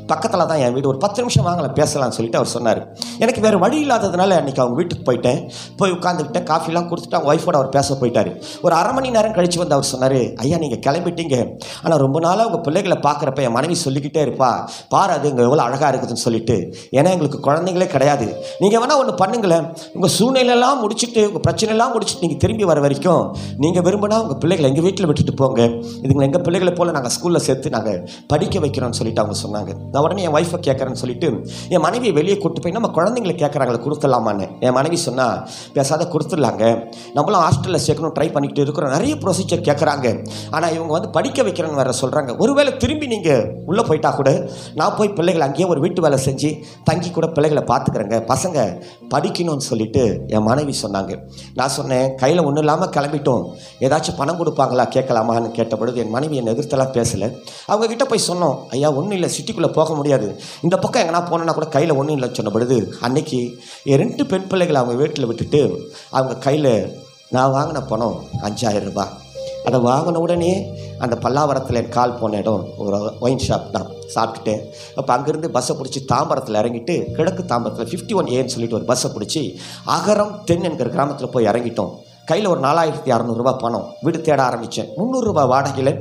பக்கத்தில் தான் என் வீடு, ஒரு 10 நிமிஷம் வாங்கலை பேசலாம்னு சொல்லிட்டு அவர் சொன்னார். எனக்கு வேறு வழி இல்லாததுனால அன்றைக்கி அவங்க வீட்டுக்கு போயிட்டேன். போய் உட்காந்துக்கிட்டேன், காஃபிலாம் கொடுத்துட்டு அவங்க ஒய்ஃபோட அவர் பேச போயிட்டார். ஒரு 1/2 மணி நேரம் கழித்து வந்து அவர் சொன்னார், ஐயா நீங்கள் கிளம்பிட்டீங்க, ஆனால் ரொம்ப நாளாக உங்கள் பிள்ளைகளை பார்க்குறப்ப என் மனைவி சொல்லிக்கிட்டே இருப்பா, பாரு அது இங்கே எவ்வளோ அழகாக இருக்குதுன்னு சொல்லிட்டு. ஏன்னா எங்களுக்கு குழந்தைங்களே கிடையாது, நீங்கள் வேணால் ஒன்று பண்ணுங்களேன், உங்கள் சூழ்நிலையெல்லாம் முடிச்சுட்டு உங்கள் பிரச்சனைலாம் முடிச்சுட்டு நீங்கள் திரும்பி வர வரைக்கும் நீங்கள் விரும்பினா உங்கள் பிள்ளைகளை எங்கள் வீட்டில் விட்டுட்டு போங்க, இதுங்களை எங்கள் பிள்ளைகளை போல் நாங்கள் ஸ்கூலில் சேர்த்து நாங்கள் படிக்க வைக்கிறோம்னு சொல்லிட்டு அவங்க சொன்னாங்க. நான் உடனே என் ஒய்ஃபை கேட்குறேன்னு சொல்லிட்டு என் மனைவியை வெளியே கூட்டு போய், நம்ம குழந்தைங்களை கேட்குறாங்களே கொடுத்துடலாமான்னு. என் மனைவி சொன்னால், பேசாத கொடுத்துடலாங்க, நம்மளும் ஹாஸ்டலில் சேர்க்கணும் ட்ரை பண்ணிக்கிட்டு இருக்கிறோம், நிறைய ப்ரொசீஜர் கேட்குறாங்க, ஆனால் இவங்க வந்து படிக்க வைக்கிறேன்னு வேறு சொல்கிறாங்க, ஒருவேளை திரும்பி நீங்கள் உள்ளே போயிட்டா கூட நான் போய் பிள்ளைகளை அங்கேயே ஒரு வீட்டு வேலை செஞ்சு தங்கி கூட பிள்ளைகளை பார்த்துக்கிறேங்க, பசங்க படிக்கணும்னு சொல்லிட்டு என் மனைவி சொன்னாங்க. நான் சொன்னேன், கையில் ஒன்றும் இல்லாமல் கிளம்பிட்டோம், ஏதாச்சும் பணம் கொடுப்பாங்களா கேட்கலாமான்னு கேட்ட பொழுது என் மனைவி என்னை எதிர்த்தெல்லாம் பேசலை. அவங்கக்கிட்ட போய் சொன்னோம், ஐயா ஒன்றும் இல்லை, சிட்டிக்குள்ளே போக முடியாது, இந்த பக்கம் எங்கன்னா போனோன்னா கூட கையில் ஒன்றும் இல்லை சொன்ன பொழுது அன்னைக்கு என் 2 பெண் பிள்ளைகளை அவங்க வீட்டில் விட்டுட்டு அவங்க கையில் நான் வாங்கின பணம் 5000 ரூபாய். அதை வாங்கின உடனே அந்த பல்லாவரத்தில் என் கால் போன இடம் ஒரு ஒயின் ஷாப் தான். சாப்பிட்டுட்டு அப்போ அங்கேருந்து பஸ்ஸை பிடிச்சி தாம்பரத்தில் இறங்கிட்டு, கிழக்கு தாம்பரத்தில் 51Aன்னு சொல்லிட்டு ஒரு பஸ்ஸை பிடிச்சி அகரம் தென் என்கிற கிராமத்தில் போய் இறங்கிட்டோம். கையில் ஒரு 4600 ரூபாய் பணம். வீடு தேட ஆரம்பித்தேன். 300 ரூபாய் வாடகையில்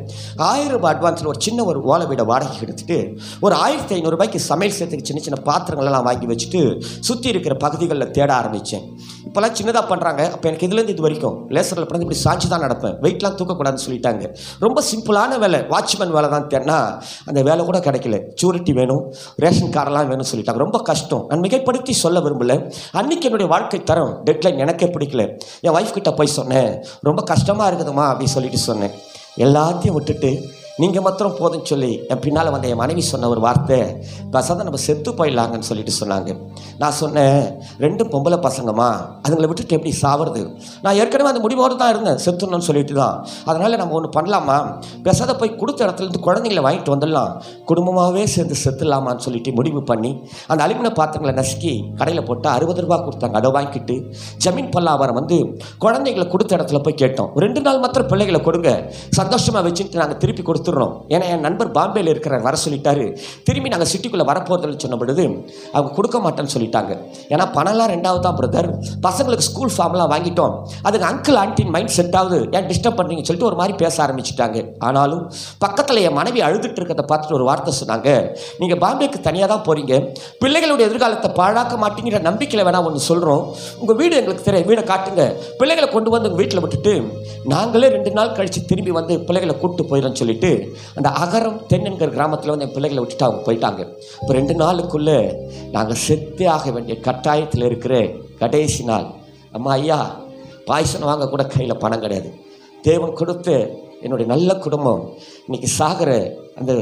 1000 ரூபாய் அட்வான்ஸில் ஒரு சின்ன ஒரு ஓலை வீடை வாடகை எடுத்துகிட்டு ஒரு 1500 ரூபாய்க்கு சமையல் சேர்த்துக்கு சின்ன சின்ன பாத்திரங்களெல்லாம் வாங்கி வச்சுட்டு சுற்றி இருக்கிற பகுதிகளில் தேட ஆரம்பித்தேன். இப்போல்லாம் சின்னதாக பண்ணுறாங்க. அப்போ எனக்கு இதுலேருந்து இது வரைக்கும் லேசரில் பண்ணி இப்படி சாஞ்சி தான் நடப்பேன், வெயிட்லாம் தூக்கக்கூடாதுன்னு சொல்லிட்டாங்க. ரொம்ப சிம்பிளான வேலை, வாட்ச்மேன் வேலை தான் தேடினா அந்த வேலை கூட கிடைக்கல. சூரிட்டி வேணும், ரேஷன் கார்டெல்லாம் வேணும்னு சொல்லிட்டாங்க. ரொம்ப கஷ்டம். நான் மிகைப்படுத்தி சொல்ல விரும்பலை. அன்றைக்கி என்னுடைய வாழ்க்கை தரம் டெட்லைன் எனக்கே பிடிக்கல. என் ஒய்ஃப் கிட்ட போய் சொன்னேன், ரொம்ப கஷ்டமாக இருக்குதுமா அப்படின்னு சொல்லிட்டு சொன்னேன். எல்லாத்தையும் விட்டுட்டு நீங்கள் மாத்திரம் போதுன்னு சொல்லி என் பின்னால் வந்த என் மனைவி சொன்ன ஒரு வார்த்தை, பசங்க நம்ம செத்து போயிடலாங்கன்னு சொல்லிட்டு சொன்னாங்க. நான் சொன்னேன், 2 பொம்பளை பசங்கம்மா, அதுங்களை விட்டுட்டு எப்படி சாவது? நான் ஏற்கனவே அந்த முடிவோடு தான் இருந்தேன், செத்துணும்னு சொல்லிட்டு தான். அதனால் நம்ம ஒன்று பண்ணலாமா, பேசாத போய் கொடுத்த இடத்துலேருந்து குழந்தைங்களை வாங்கிட்டு வந்துடலாம், குடும்பமாகவே சேர்ந்து செத்துடலாமான்னு சொல்லிட்டு முடிவு பண்ணி அந்த அலுமினிய பாத்திரங்களை நசுக்கி கடையில் போட்டால் 60 ரூபா கொடுத்தாங்க. அதை வாங்கிட்டு ஜமீன் பல்லாவரம் வந்து குழந்தைங்களை கொடுத்த இடத்துல போய் கேட்டோம். 2 நாள் மாத்திரம் பிள்ளைகளை கொடுங்க, சந்தோஷமாக வச்சுட்டு நாங்கள் திருப்பி கொடுத்துட்றோம். ஏன்னா என் நண்பர் பாம்பேயில் இருக்கிறார், வர சொல்லிட்டாரு. திரும்பி நாங்கள் சிட்டிக்குள்ளே வரப்போகிறதுன்னு சொன்ன பொழுது அவங்க கொடுக்க மாட்டேன்னு சொல்லிட்டாங்க. ஏன்னா பணம்லாம் 2வது தான் பிரதர், பசங்களுக்கு ஸ்கூல் ஃபார்ம்லாம் வாங்கிட்டோம், அதுக்கு அங்கிள் ஆண்டின் மைண்ட் செட் ஆகுது, ஏன் டிஸ்டர்ப் பண்ணுறீங்கன்னு சொல்லிட்டு ஒரு மாதிரி பேச ஆரம்பிச்சிட்டாங்க. ஆனாலும் பக்கத்தில் என் மனைவி அழுதுட்டு இருக்கிறத பார்த்துட்டு ஒரு வார்த்தை சொன்னாங்க, நீங்கள் பாம்பேக்கு தனியாக தான் போகிறீங்க, பிள்ளைகளுடைய எதிர்காலத்தை பாழாக்க மாட்டேங்கிற நம்பிக்கையில் வேணா ஒன்று சொல்கிறோம், உங்கள் வீடு எங்களுக்கு தெரியும், வீடை காட்டுங்க, பிள்ளைகளை கொண்டு வந்து உங்கள் வீட்டில் விட்டுட்டு நாங்களே 2 நாள் கழித்து திரும்பி வந்து பிள்ளைகளை கூப்பிட்டு போயிடறோன்னு சொல்லிட்டு அந்த அகரம் தென் என்கிற கிராமத்தில் வந்து என் பிள்ளைகளை விட்டுட்டு அவங்க போயிட்டாங்க. இப்போ 2 நாளுக்குள்ளே நாங்கள் செத்தே ஆக வேண்டிய கட்டாயத்தில் இருக்கிற கடைசி நாள். அம்மா ஐயா, பாய்சன் வாங்க கூட கையில் பணம் கிடையாது. தேவன் கொடுத்து என்னுடைய நல்ல குடும்பம் இன்றைக்கி சாகிற அந்த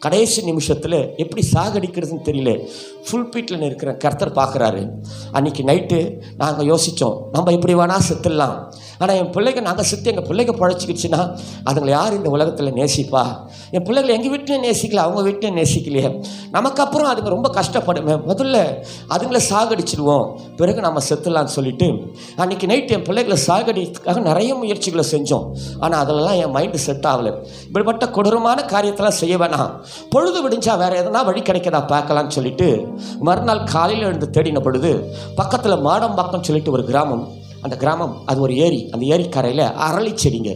கடைசி நிமிஷத்தில் எப்படி சாகடிக்கிறதுன்னு தெரியல. ஃபுல் பீட்டில் இருக்கிற கர்த்தர் பார்க்குறாரு. அன்றைக்கி நைட்டு நாங்கள் யோசித்தோம், நம்ம எப்படி வேணால் செத்துடலாம், ஆனால் என் பிள்ளைங்க நாங்கள் செத்து எங்கள் பிள்ளைங்க பழச்சிக்கிடுச்சுன்னா அதுங்களை யார் இந்த உலகத்தில் நேசிப்பா? என் பிள்ளைகளை எங்கள் வீட்டிலையும் நேசிக்கல, அவங்க வீட்டிலையும் நேசிக்கலையே, நமக்கு அப்புறம் அதுங்க ரொம்ப கஷ்டப்படுமே, முதல்ல அதுங்களை சாகடிச்சிடுவோம், பிறகு நம்ம செத்துடலான்னு சொல்லிட்டு அன்றைக்கி நைட்டு என் பிள்ளைகளை சாகடிக்காக நிறைய முயற்சிகளை செஞ்சோம். ஆனால் அதிலெல்லாம் என் மைண்டு செட் ஆகலை. இப்படிப்பட்ட கொடூரமான காரியத்தெல்லாம் செய்ய வேணாம், பொழுது விடிஞ்சா வேறு எதனா வழி கிடைக்கதா பார்க்கலான்னு சொல்லிட்டு மறுநாள் காலையில் எழுந்து தேடின பொழுது பக்கத்தில் மாடம்பாக்கம் சொல்லிட்டு ஒரு கிராமம், அந்த கிராமம் அது ஒரு ஏரி, அந்த ஏரிக்கரையில் அரளி செடிங்க.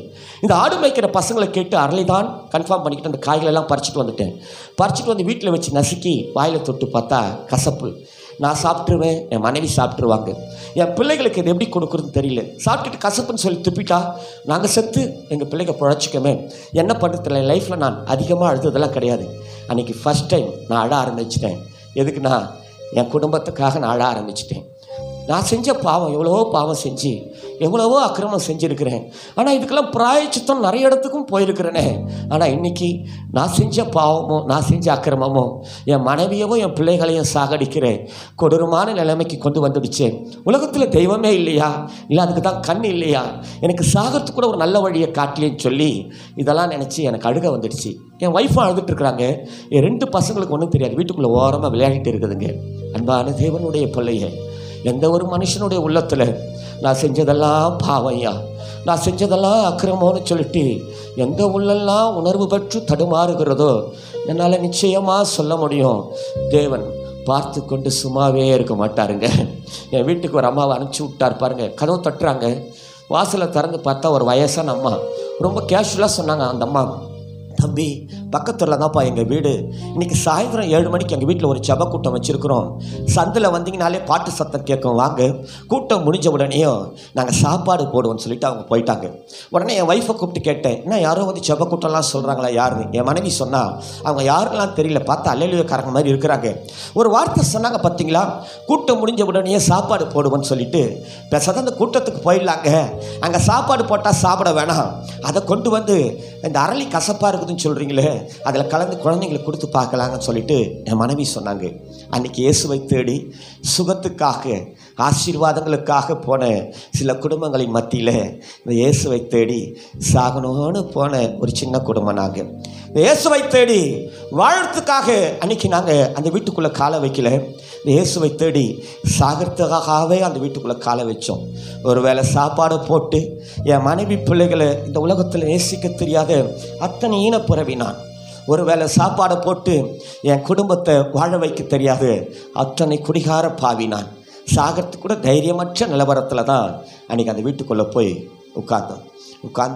இந்த ஆடு மேய்க்கிற பசங்களை கேட்டு அரளி தான் கன்ஃபார்ம் பண்ணிக்கிட்டு அந்த காய்களெல்லாம் பறிச்சுட்டு வந்துட்டேன். பறிச்சுட்டு வந்து வீட்டில் வச்சு நசுக்கி வாயில் தொட்டு பார்த்தா கசப்பு. நான் சாப்பிட்ருவேன், என் மனைவி சாப்பிட்ருவாங்க, என் பிள்ளைகளுக்கு இது எப்படி கொடுக்குறதுன்னு தெரியல. சாப்பிட்டுட்டு கசப்புன்னு சொல்லி துப்பிட்டா நாங்கள் செத்து எங்கள் பிள்ளைங்க பிழைச்சிக்கோமே, என்ன பண்ணுறதில்ல. என் லைஃப்பில் நான் அதிகமாக அழுததெல்லாம் கிடையாது. அன்றைக்கி ஃபஸ்ட் டைம் நான் அழ ஆரம்பிச்சிட்டேன். எதுக்குன்னா என் குடும்பத்துக்காக நான் அழ ஆரம்பிச்சிட்டேன். நான் செஞ்ச பாவம், எவ்வளவோ பாவம் செஞ்சு எவ்வளவோ அக்கிரமம் செஞ்சுருக்கிறேன். ஆனால் இதுக்கெல்லாம் பிராயச்சித்தம் நிறைய இடத்துக்கும் போயிருக்கிறேனே. ஆனால் இன்றைக்கி நான் செஞ்ச பாவமோ நான் செஞ்ச அக்கிரமமோ என் மனைவியவோ என் பிள்ளைகளையும் சாகடிக்கிறேன் கொடூரமான நிலைமைக்கு கொண்டு வந்துடுச்சு. உலகத்தில் தெய்வமே இல்லையா? இல்லை அதுக்கு தான் கண் இல்லையா? எனக்கு சாகிறதுக்கு கூட ஒரு நல்ல வழியை காட்டலேன்னு சொல்லி இதெல்லாம் நினச்சி எனக்கு அழுக வந்துடுச்சு. என் ஒய்ஃபும் அழுதுட்டுருக்குறாங்க. என் 2 பசங்களுக்கு ஒன்றும் தெரியாது, வீட்டுக்குள்ளே ஓரமாக விளையாடிட்டு இருக்குதுங்க. அன்பான தேவனுடைய பிள்ளைய, எந்த ஒரு மனுஷனுடைய உள்ளத்தில் நான் செஞ்சதெல்லாம் பாவையா, நான் செஞ்சதெல்லாம் அக்கிரமோன்னு சொல்லிட்டு எந்த உள்ளெல்லாம் உணர்வு பெற்று தடுமாறுகிறதோ என்னால் நிச்சயமாக சொல்ல முடியும், தேவன் பார்த்து கொண்டு சும்மாவே இருக்க மாட்டாருங்க. என் வீட்டுக்கு ஒரு அம்மாவை அனுப்பிச்சி விட்டார் பாருங்க. கதவு தட்டுறாங்க, வாசலை திறந்து பார்த்தா ஒரு வயசான அம்மா. ரொம்ப கேஷுவலாக சொன்னாங்க அந்த அம்மா, தம்பி பக்கத்தில் தான்ப்பா எங்கள் வீடு, இன்றைக்கி சாயந்தரம் 7 மணிக்கு எங்கள் வீட்டில் ஒரு ஜப கூட்டம் வச்சுருக்குறோம், சந்தில் வந்தீங்கனாலே பாட்டு சத்தம் கேட்கும், வாங்க. கூட்டம் முடிஞ்ச உடனேயும் நாங்கள் சாப்பாடு போடுவோம்னு சொல்லிட்டு அவங்க போயிட்டாங்க. உடனே என் ஒய்ஃபை கூப்பிட்டு கேட்டேன், என்ன யாரோ வந்து ஜப கூட்டம்லாம் சொல்கிறாங்களா யாருன்னு. என் மனைவி சொன்னால் அவங்க யாருலாம் தெரியல, பார்த்தா அல்லேலூயாக்காரங்க மாதிரி இருக்கிறாங்க. ஒரு வார்த்தை சொன்னாங்க பார்த்தீங்களா, கூட்டம் முடிஞ்ச உடனே சாப்பாடு போடுவோம்னு சொல்லிட்டு. பேசாத அந்த கூட்டத்துக்கு போயிடலாங்க, அங்கே சாப்பாடு போட்டால் சாப்பிட வேணாம், அதை கொண்டு வந்து இந்த அரளி கசப்பாக இருக்குதுன்னு சொல்கிறீங்களே அதில் கலந்து குழந்தைங்களுக்கு கொடுத்து பார்க்கலாங்கன்னு சொல்லிட்டு என் மனைவி சொன்னாங்க. அன்றைக்கி இயேசுவை தேடி சுகத்துக்காக ஆசீர்வாதங்களுக்காக போன சில குடும்பங்களின் மத்தியில் இந்த இயேசுவை தேடி சாகணும்னு போன ஒரு சின்ன குடும்பம் நாங்கள். இந்த இயேசுவை தேடி வாழறதுக்காக அன்றைக்கி நாங்கள் அந்த வீட்டுக்குள்ளே காலை வைக்கல, இந்த இயேசுவை தேடி சாகிறதுக்காகவே அந்த வீட்டுக்குள்ளே காலை வச்சோம். ஒரு வேளை சாப்பாடு போட்டு என் மனைவி பிள்ளைகளை இந்த உலகத்தில் நேசிக்க தெரியாத அத்தனை ஈனப்புறவி நான். ஒரு வேளை சாப்பாடை போட்டு என் குடும்பத்தை வாழ வைக்க தெரியாது அத்தனை குடிகார பாவி நான். சாகிறதுக்கு கூட தைரியமற்ற நிலவரத்தில் தான் அன்றைக்கி அந்த வீட்டுக்குள்ளே போய் உட்கார்ந்தோம்.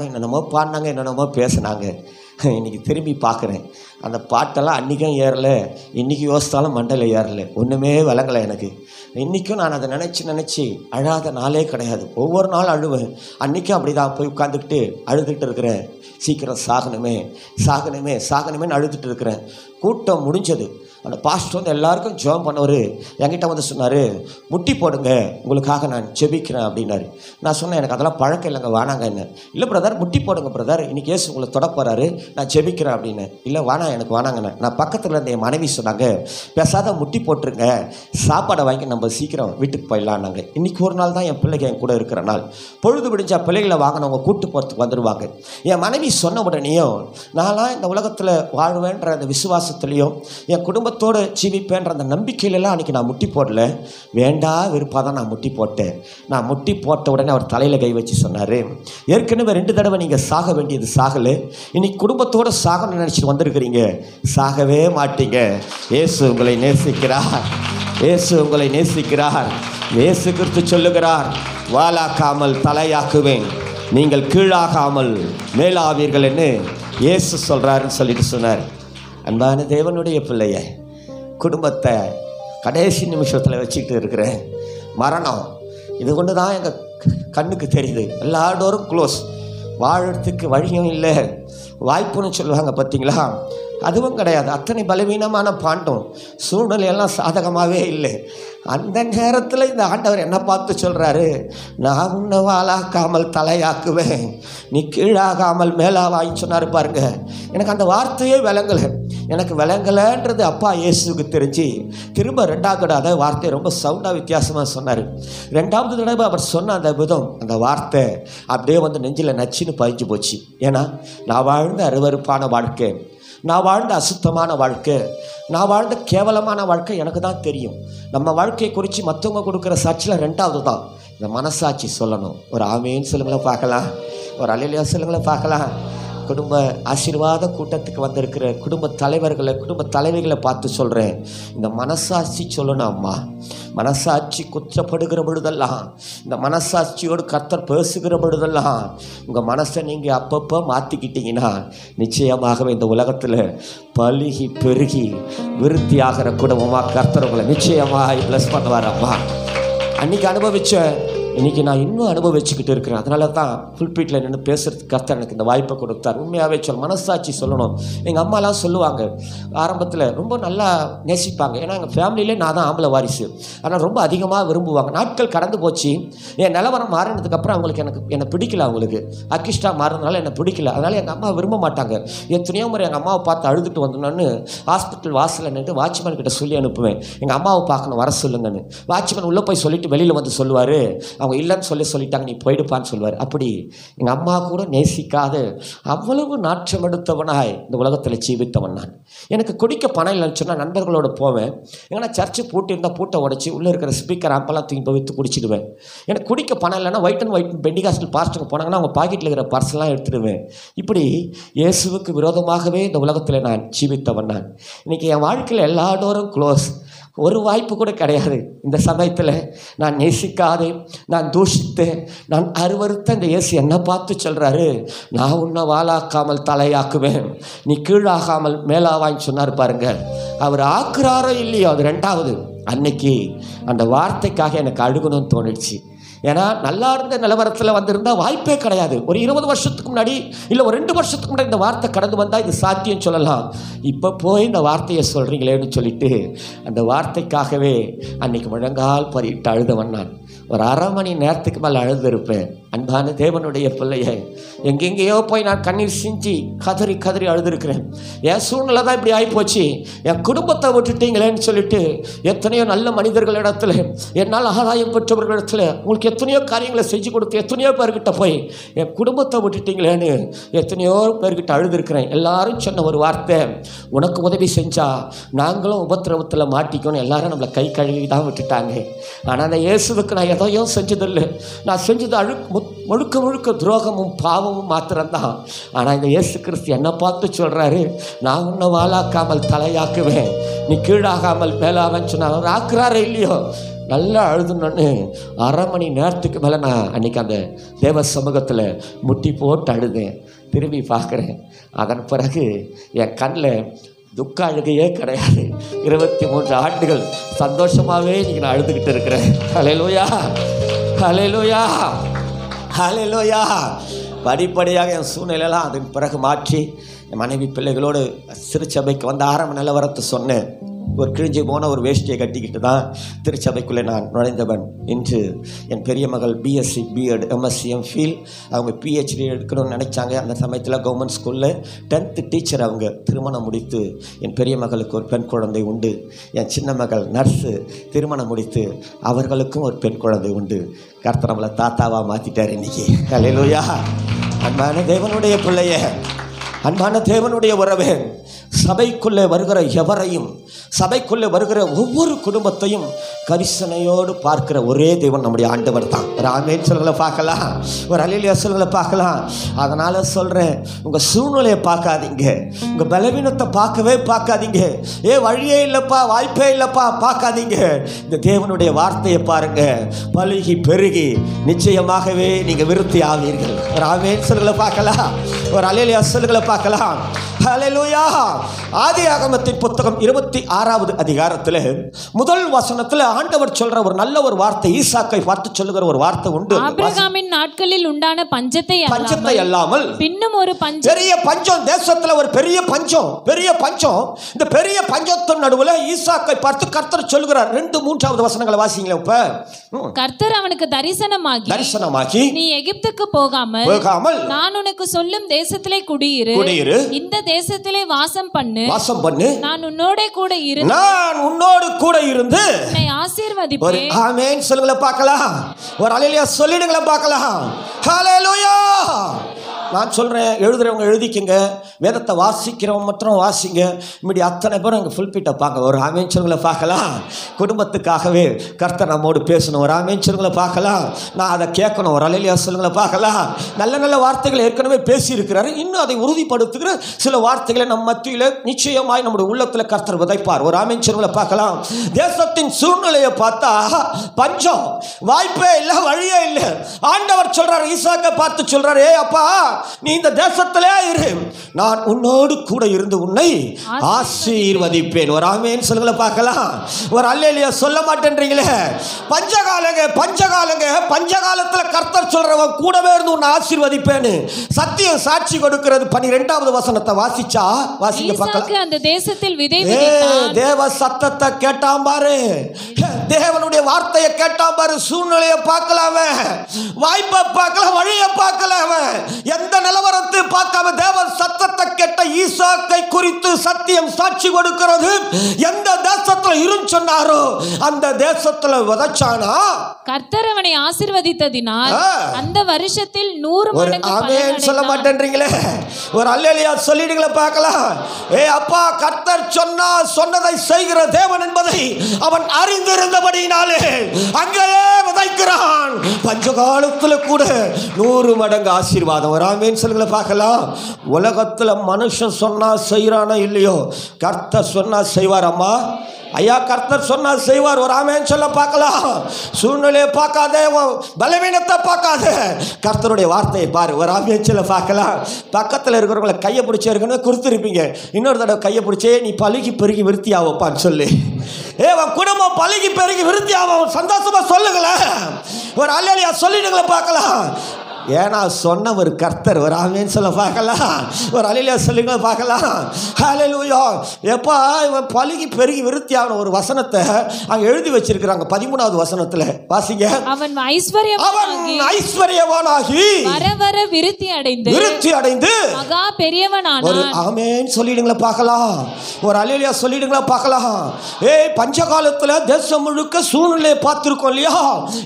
என்னென்னமோ பாடினாங்க, என்னென்னமோ பேசினாங்க. இன்றைக்கி திரும்பி பார்க்குறேன், அந்த பாட்டெல்லாம் அன்றைக்கும் ஏறலை, இன்றைக்கி யோசித்தாலும் மண்டையில் ஏறலை, ஒன்றுமே விளங்கலை எனக்கு. இன்றைக்கும் நான் அதை நினச்சி அழாத நாளே கிடையாது. ஒவ்வொரு நாள் அழுவேன். அன்றைக்கும் அப்படி தான் போய் உட்காந்துக்கிட்டு அழுதுகிட்டு இருக்கிறேன், சீக்கிரம் சாகணுமேன்னு அழுதுட்டு இருக்கிறேன். கூட்டம் முடிஞ்சது. அந்த பாஸ்டர் வந்து எல்லாருக்கும் ஜெபம் பண்ணவர் என்கிட்ட வந்து சொன்னார், முட்டி போடுங்க உங்களுக்காக நான் ஜெபிக்கிறேன் அப்படின்னாரு. நான் சொன்னேன், எனக்கு அதெல்லாம் பழக்கம் இல்லைங்க, வானாங்க. என்ன இல்லை பிரதர், முட்டி போடுங்க பிரதர், இன்றைக்கி ஏசு உங்களை தொட போகிறாரு, நான் ஜெபிக்கிறேன் அப்படின்னு. இல்லை எனக்கு வானாங்கண்ணே. நான் பக்கத்தில் இருந்த என் மனைவி சொன்னாங்க, பேசாத முட்டி போட்டுருங்க, சாப்பாடை வாங்கி நம்ம சீக்கிரம் வீட்டுக்கு போயிடலான்னாங்க. இன்றைக்கி ஒரு நாள் தான் என் பிள்ளைங்க என் கூட இருக்கிற நாள். பொழுது விடிஞ்சா பிள்ளைகளை வாங்கினவங்க கூட்டு போகிறதுக்கு வந்துடுவாங்க. என் மனைவி சொன்ன உடனேயும் நான்லாம் இந்த உலகத்தில் வாழ்வேன்ற அந்த விசுவாசத்துலேயும் என் குடும்பத்தோடு ஜீவிப்பேன்ற அந்த நம்பிக்கையிலலாம் அன்றைக்கி நான் முட்டி போடல, வேண்டா விருப்பாக தான் நான் முட்டி போட்டேன். நான் முட்டி போட்ட உடனே அவர் தலையில் கை வச்சு சொன்னார், ஏற்கனவே 2 தடவை நீங்கள் சாக வேண்டியது சாகலை, இன்னைக்கு குடும்பத்தோடு சாகணும்னு நினச்சிட்டு வந்திருக்கிறீங்க, சாகவே மாட்டீங்க. இயேசு உங்களை நேசிக்கிறார், இயேசு உங்களை நேசிக்கிறார். இயேசு கிறிஸ்து சொல்லுகிறார், வாலாக்காமல் தலையாக்குவேன், நீங்கள் கீழாகாமல் மேலாவீர்கள் என்று இயேசு சொல்கிறாருன்னு சொல்லிட்டு சொன்னார். அன்பான தேவனுடைய பிள்ளைய, குடும்பத்தை கடைசி நிமிஷத்தில் வச்சுக்கிட்டு இருக்கிறேன். மரணம் இது கொண்டு தான் எங்கள் கண்ணுக்கு தெரியுது. எல்லா டோரும் க்ளோஸ், வாழறதுக்கு வழியும் இல்லை, வாய்ப்புன்னு சொல்லுவாங்க பார்த்தீங்களா, அதுவும் கிடையாது. அத்தனை பலவீனமான பாண்டும் சூழ்நிலையெல்லாம் சாதகமாகவே இல்லை. அந்த நேரத்தில் இந்த ஆண்டவர் என்ன பார்த்து சொல்கிறாரு, நான் உன்னை வாழாக்காமல் தலையாக்குவேன், நீ கீழாகாமல் மேலாவாயின்னு சொன்னார் பாருங்க. எனக்கு அந்த வார்த்தையே விளங்கலை. எனக்கு விளங்கலைன்றது அப்பா இயேசுக்கு தெரிஞ்சு திரும்ப 2வது தடவை அதே வார்த்தையை ரொம்ப சவுண்டாக வித்தியாசமாக சொன்னார். 2வது தடவை அவர் சொன்ன அந்த விதம், அந்த வார்த்தை அப்படியே வந்து நெஞ்சில் நச்சுன்னு பதிஞ்சு போச்சு. ஏன்னா நான் வாழ்ந்த அருவருப்பான வாழ்க்கை, நான் வாழ்ந்த அசுத்தமான வாழ்க்கை, நான் வாழ்ந்த கேவலமான வாழ்க்கை எனக்கு தான் தெரியும். நம்ம வாழ்க்கையை குறித்து மற்றவங்க கொடுக்குற சாட்சியில் 2வது தான் இந்த மனசாட்சி சொல்லணும். ஒரு ஆமேன்னு சொல்லுங்களேன் பார்க்கலாம், ஒரு அல்லேலூயா சொல்லுங்களேன் பார்க்கலாம். குடும்ப ஆசீர்வாத கூட்டத்துக்கு வந்திருக்கிற குடும்ப தலைவர்களை, குடும்ப தலைவிகளை பார்த்து சொல்கிறேன், இந்த மனசாட்சி சொல்லணும். அம்மா, மனசாட்சி குற்றப்படுகிற பொழுதெல்லாம், இந்த மனசாட்சியோடு கர்த்தர் பேசுகிற பொழுதெல்லாம் உங்கள் மனசை நீங்கள் அப்பப்போ மாற்றிக்கிட்டீங்கன்னா நிச்சயமாகவே இந்த உலகத்தில் பலுகி பெருகி விருத்தியாகிற குடும்பமாக கர்த்தர் உங்களை நிச்சயமாக ப்ளஸ் பண்ணுவார். அம்மா, அன்றைக்கி அனுபவித்த இன்றைக்கி நான் இன்னும் அனுபவிச்சுக்கிட்டு இருக்கிறேன். அதனால தான் புல்பீட்டில் நின்று பேசுகிறதுக்கு கர்த்தர் எனக்கு இந்த வாய்ப்பை கொடுத்தார். உண்மையாகவே மனசாட்சி சொல்லணும். எங்கள் அம்மாலாம் சொல்லுவாங்க, ஆரம்பத்தில் ரொம்ப நல்லா நேசிப்பாங்க. ஏன்னா எங்கள் ஃபேமிலியிலே நான் தான் ஆம்பளை வாரிசு, ஆனால் ரொம்ப அதிகமாக விரும்புவாங்க. நாட்கள் கடந்து போச்சு, என் நிலவரம் மாறினதுக்கப்புறம் அவங்களுக்கு என்னை பிடிக்கல, அவங்களுக்கு அக்கிஷ்டாக மாறினால என்னை பிடிக்கல. அதனால் எங்கள் அம்மா விரும்ப மாட்டாங்க. எத்தனையோ முறை எங்கள் அம்மாவை பார்த்து அழுதுட்டு வந்தோன்னு ஹாஸ்பிட்டல் வாசலில் நின்று வாட்ச்மேன் கிட்ட சொல்லி அனுப்புவேன், எங்கள் அம்மாவை பார்க்கணும், வர சொல்லுங்கன்னு. வாட்ச்மேன் உள்ளே போய் சொல்லிட்டு வெளியில் வந்து சொல்லுவார், அவங்க இல்லைன்னு சொல்லிட்டாங்க, நீ போயிடுப்பான்னு சொல்லுவார். அப்படி எங்கள் அம்மா கூட நேசிக்காத அவ்வளவு நாற்றம் எடுத்தவனாய் இந்த உலகத்தில் ஜீவித்தவன் நான். எனக்கு குடிக்க பணம் இல்லைன்னு சொன்னால் நண்பர்களோடு போவேன். ஏன்னா சர்ச்சு பூட்டி இருந்தால் பூட்டை உடச்சி உள்ளே இருக்கிற ஸ்பீக்கர் ஆம்பெல்லாம் தூக்கி போய் விற்று குடிச்சிடுவேன். எனக்கு குடிக்க பணம் இல்லைன்னா ஒயிட் அண்ட் பெண்டிகாஸ்டல் பாஸ்டருக்கு போனாங்கன்னா அவங்க பாக்கெட்டில் இருக்கிற பர்ஸ்லாம் எடுத்துடுவேன். இப்படி இயேசுவுக்கு விரோதமாகவே இந்த உலகத்தில் நான் ஜீவித்தவன் நான். இன்றைக்கி என் வாழ்க்கையில் எல்லா டோரும் க்ளோஸ், ஒரு வாய்ப்பு கூட கிடையாது. இந்த சமயத்தில் நான் நேசிக்காதே, நான் தூஷித்தேன், நான் அருவருத்த இந்த இயேசு என்னை பார்த்து சொல்கிறாரு, நான் உன்னை வாளாக்காமல் தலையாக்குவேன், நீ கீழாகாமல் மேலாவான்னு சொன்னார் பாருங்க. அவர் ஆக்குறாரோ இல்லையோ, அது 2வது. அன்னைக்கு அந்த வார்த்தைக்காக எனக்கு அழுகணும்னு தோணிடுச்சு. ஏன்னா நல்லா இருந்த நிலவரத்தில் வந்திருந்தால் வாய்ப்பே கிடையாது. ஒரு 20 வருஷத்துக்கு முன்னாடி இல்லை ஒரு 2 வருஷத்துக்கு முன்னாடி இந்த வார்த்தை கடந்து வந்தால் இது சாத்தியம் சொல்லலாம். இப்போ போய் இந்த வார்த்தையை சொல்கிறீங்களேன்னு சொல்லிட்டு அந்த வார்த்தைக்காகவே அன்றைக்கி முழங்கால் பறிட்டு அழுதவன் நான். ஒரு 1/2 மணி நேரத்துக்கு மேலே அழுதுருப்பேன். அன்பான தேவனுடைய பிள்ளையை எங்கெங்கேயோ போய் நான் கண்ணீர் சிஞ்சி கதறி கதறி அழுதுருக்கிறேன். என் சூழ்நிலை தான் இப்படி ஆகிப்போச்சு, என் குடும்பத்தை விட்டுட்டீங்களேன்னு சொல்லிட்டு எத்தனையோ நல்ல மனிதர்களிடத்துல, என்னால் ஆதாயம் பெற்றவர்களிடத்துல உங்களுக்கு எத்தனையோ காரியங்களை செஞ்சு கொடுத்து எத்தனையோ பேர்கிட்ட போய் என் குடும்பத்தை விட்டுட்டீங்களேன்னு எத்தனையோ பேர்கிட்ட அழுதுருக்கிறேன். எல்லாரும் சொன்ன ஒரு வார்த்தை, உனக்கு உதவி செஞ்சால் நாங்களும் உபத்திரவத்தில் மாட்டிக்கணும், எல்லாரும் நம்மளை கை கழுவி தான் விட்டுட்டாங்க. ஆனால் அந்த இயேசுவுக்கு நான் எதையும் செஞ்சதில்லை. நான் செஞ்சது முழுக்க முழுக்க துரோகமும் பாவமும் மாத்திரம்தான். ஆனால் இந்த இயேசு கிறிஸ்து என்னை பார்த்து சொல்கிறாரு, நான் உன்னை வாளாக்காமல் தலையாக்குவேன், நீ கீழாகாமல் மேலாவன்னு சொன்னால் அவர் ஆக்குறாரே இல்லையோ. நல்லா அழுதுனோன்னு 1/2 மணி நேரத்துக்கு மேலே நான் அன்றைக்கி அந்த தேவ சமூகத்தில் முட்டி போட்டு அழுதேன். திரும்பி பார்க்குறேன், அதன் பிறகு என் கண்ணில் துக்க அழுகையே கிடையாது. 23 ஆண்டுகள் சந்தோஷமாகவே இன்றைக்கி நான் அழுதுகிட்டு இருக்கிறேன். ஹல்லேலூயா, ஹல்லேலூயா, ஹல்லேலூயா. படிப்படியாக என் சூழ்நிலையெல்லாம் அதன் பிறகு மாற்றி என் மனைவி பிள்ளைகளோடு திருச்சபைக்கு வந்து ஆரம்ப நிலவரத்தை சொன்னேன். ஒரு கிழிஞ்சி போன ஒரு வேஷ்டியை கட்டிக்கிட்டு தான் திருச்சபைக்குள்ளே நான் நுழைந்தவன். இன்று என் பெரிய மகள் பிஎஸ்சி பிஎட் எம்எஸ்சி எம்ஃபில் அவங்க பிஹெச்டி எடுக்கணும்னு நினச்சாங்க. அந்த சமயத்தில் கவர்மெண்ட் ஸ்கூலில் 10th டீச்சர் அவங்க. திருமணம் முடித்து என் பெரிய மகளுக்கு ஒரு பெண் குழந்தை உண்டு. என் சின்ன மகள் நர்ஸு, திருமணம் முடித்து அவர்களுக்கும் ஒரு பெண் குழந்தை உண்டு. கர்த்தர் நம்மளை தாத்தாவாக மாற்றிட்டார் இன்றைக்கி. ஹல்லேலூயா. அன்பான தேவனுடைய பிள்ளைய, அன்பான தேவனுடைய உறவே, சபைக்குள்ளே வருகிற எவரையும், சபைக்குள்ளே வருகிற ஒவ்வொரு குடும்பத்தையும் கரிசனையோடு பார்க்கிற ஒரே தேவன் நம்முடைய ஆண்டவர் தான். ஒரு ஆமென் சொல்லுங்களை பார்க்கலாம், ஒரு அல்லேலூயா சொல்லுங்களை பார்க்கலாம். அதனால் சொல்கிறேன், உங்கள் சூழ்நிலையை பார்க்காதீங்க, உங்கள் பலவீனத்தை பார்க்கவே பார்க்காதீங்க. வழியே இல்லைப்பா, வாய்ப்பே இல்லைப்பா பார்க்காதீங்க. இந்த தேவனுடைய வார்த்தையை பாருங்கள், பலுகி பெருகி நிச்சயமாகவே நீங்கள் விருத்தி ஆவீர்கள். ஒரு ஆமென் சொல்லுங்களை பார்க்கலாம், ஒரு அல்லேலூயா சொல்லுங்களை பார்க்கலாம். ஹல்லேலூயா. ஆதியாகமத்தின் புத்தகம் 56வது அதிகாரத்தில் முதல் வசனத்தில் ஆண்டவர் சொல்ற ஒரு நல்ல ஒரு வார்த்தை, ஈசாக்கை பார்த்து சொல்லுகிற ஒரு வார்த்தை உண்டு. ஆபிரகாமின் நாட்களில் உண்டான பஞ்சத்தை அல்லாமல் பின்னும் ஒரு பஞ்சம், பெரிய பஞ்சம் தேசத்துல, ஒரு பெரிய பஞ்சம், பெரிய பஞ்சம். இந்த பெரிய பஞ்சத்தின் நடுவுல ஈசாக்கை பார்த்து கர்த்தர் சொல்லுகிறார். 2-3வது வசனங்களை வாசிங்களேன். இப்ப கர்த்தர் அவனுக்கு தரிசனமாகி நீ எகிப்துக்கு போகாமல் நான் உனக்கு சொல்லும் தேசத்திலே குடியிரு, இந்த தேசத்திலே வாசம் பண்ணு, நான் உன்னோடு கூட இருந்து உன்னை ஆசீர்வதிப்பேன். ஆமென் சொல்லுங்களேன் பார்க்கலாம். ஒரு அல்லேலூயா சொல்லிடுங்களேன் பார்க்கலாம். ஹல்லேலூயா. நான் சொல்கிறேன், எழுதுறவங்க எழுதிக்கங்க, வேதத்தை வாசிக்கிறவங்க மட்டும் வாசிங்க, இப்படி அத்தனை பேரும் அங்கே ஃபுல்பிட்டை பார்க்க. ஒரு ஆமென் சொல்லுங்களை பார்க்கலாம். குடும்பத்துக்காகவே கர்த்தர் நம்மோடு பேசணும். ஒரு ஆமென் சொல்லுங்களை பார்க்கலாம். நான் அதை கேட்கணும். ஒரு அல்லேலூயா சொல்லுங்களை பார்க்கலாம். நல்ல நல்ல வார்த்தைகள் ஏற்கனவே பேசியிருக்கிறாரு. இன்னும் அதை உறுதிப்படுத்துகிற சில வார்த்தைகளை நம் மத்தியில் நிச்சயமாய் நம்முடைய உள்ளத்தில் கர்த்தர் விதைப்பார். ஒரு ஆமென் சொல்லுங்களை பார்க்கலாம். தேசத்தின் சூழ்நிலையை பார்த்தா பஞ்சம், வாய்ப்பே இல்லை, வழியே இல்லை. ஆண்டவர் சொல்றார், ஈசாக்கை பார்த்து சொல்றாரு, ஏ அப்பா, நீ இந்த தேசத்திலே இரு, நான் உன்னோடு கூட இருந்து உன்னை ஆசீர்வதிப்பேன். ஒரு ஆமென் சொல்லுங்கள பார்க்கலாம். ஒரு அல்லேலூயா சொல்ல மாட்டேன்றீங்களே. பஞ்சகாலங்க பஞ்சகாலத்துல கர்த்தர் சொல்றவன் கூடவே இருந்து உன்னை ஆசீர்வதிப்பேன்னு சத்தியம் சாட்சி கொடுக்கிறது. 12வது வசனத்தை வாசிங்க பார்க்கலாம். அந்த தேசத்தில் விதை விதைத்தான். தேவ சத்தத்தை கேட்டான் பாரு, தேவனுடைய வார்த்தையை கேட்டான் பாரு. சூழ்நிலையை பார்க்கலாம, வாய்ப்பை பார்க்கலாம், வழியை பார்க்கலாம, எந்த நிலவரத்தை பார்க்காம தேவ சத்தத்தை கேட்ட ஈசாக்கை குறித்து சத்தியம் சாட்சி கொடுக்கிறது. எந்த தேசத்துல இருந்து சொன்னாரோ அந்த தேசத்துல விதைச்சானா, கர்த்தர் அவனை ஆசீர்வதித்ததினால் அந்த வருஷத்தில் 100 மடங்கு ஆமென் சொல்ல மாட்டேன்றீங்களே. ஒரு அல்லேலூயா சொல்லிடுங்களே பார்க்கலாம். ஏ அப்பா, கர்த்தர் சொன்னதை செய்கிற தேவன் என்பதை அவன் அறிந்திருந்தபடியினாலே அங்கேயே விதைக்கிறான். பஞ்சகாலத்துல கூட 100 மடங்கு ஆசீர்வாதம். ஒரு ஆமென் சொல்லுங்களே பார்க்கலாம். உலகத்துல மனுஷன் சொன்னா செய்யறானோ இல்லையோ, கர்த்தர் சொன்னா செய்வார். அம்மா ஐயா, கர்த்தர் சொன்னா செய்வார். ஒரு ஆமென் சொல்ல பார்க்கலாம். சூழ்நிலையை பார்க்காதே, பலவீனத்தை பார்க்காதே, கர்த்தருடைய வார்த்தையை பாரு. ஒரு ஆமென் சொல்ல பார்க்கலாம். பக்கத்தில் இருக்கிறவங்களை கையை பிடிச்சே இருக்கணும், கொடுத்துருப்பீங்க. இன்னொரு தடவை கையை பிடிச்சே, நீ பழுகி பெருகி விருத்தி ஆவப்பான்னு சொல்லி, உன் குடும்பம் பழுகி பெருகி விருத்தி ஆகும், சந்தோஷமா சொல்லுங்களேன். ஒரு அல்லேலூயா சொல்லிடுங்களே பார்க்கலாம். ஏன்னா சொன்ன ஒரு கர்த்தர். ஒரு ஆமென் சொல்ல பார்க்கலாம். ஒரு அல்லேலூயா சொல்லுங்க பார்க்கலாம். ஹல்லேலூயா. எப்பா இவன் பழுகி பெருகி விருத்தி ஆன ஒரு வசனத்தை அங்க எழுதி வச்சிருக்கிறாங்க. 13வது வசனத்துல வாசிங்க. அவன் ஐஸ்வர்யவானாகி வர விருத்தி அடைந்து மகா பெரியவனானான். ஒரு ஆமென் சொல்லிடுங்களே பார்க்கலாம். ஒரு அல்லேலூயா சொல்லிடுங்களே பார்க்கலாம். பஞ்சகாலத்துல தேசம் முழுக்க சூழ்நிலையை பார்த்திருக்கோம் இல்லையா,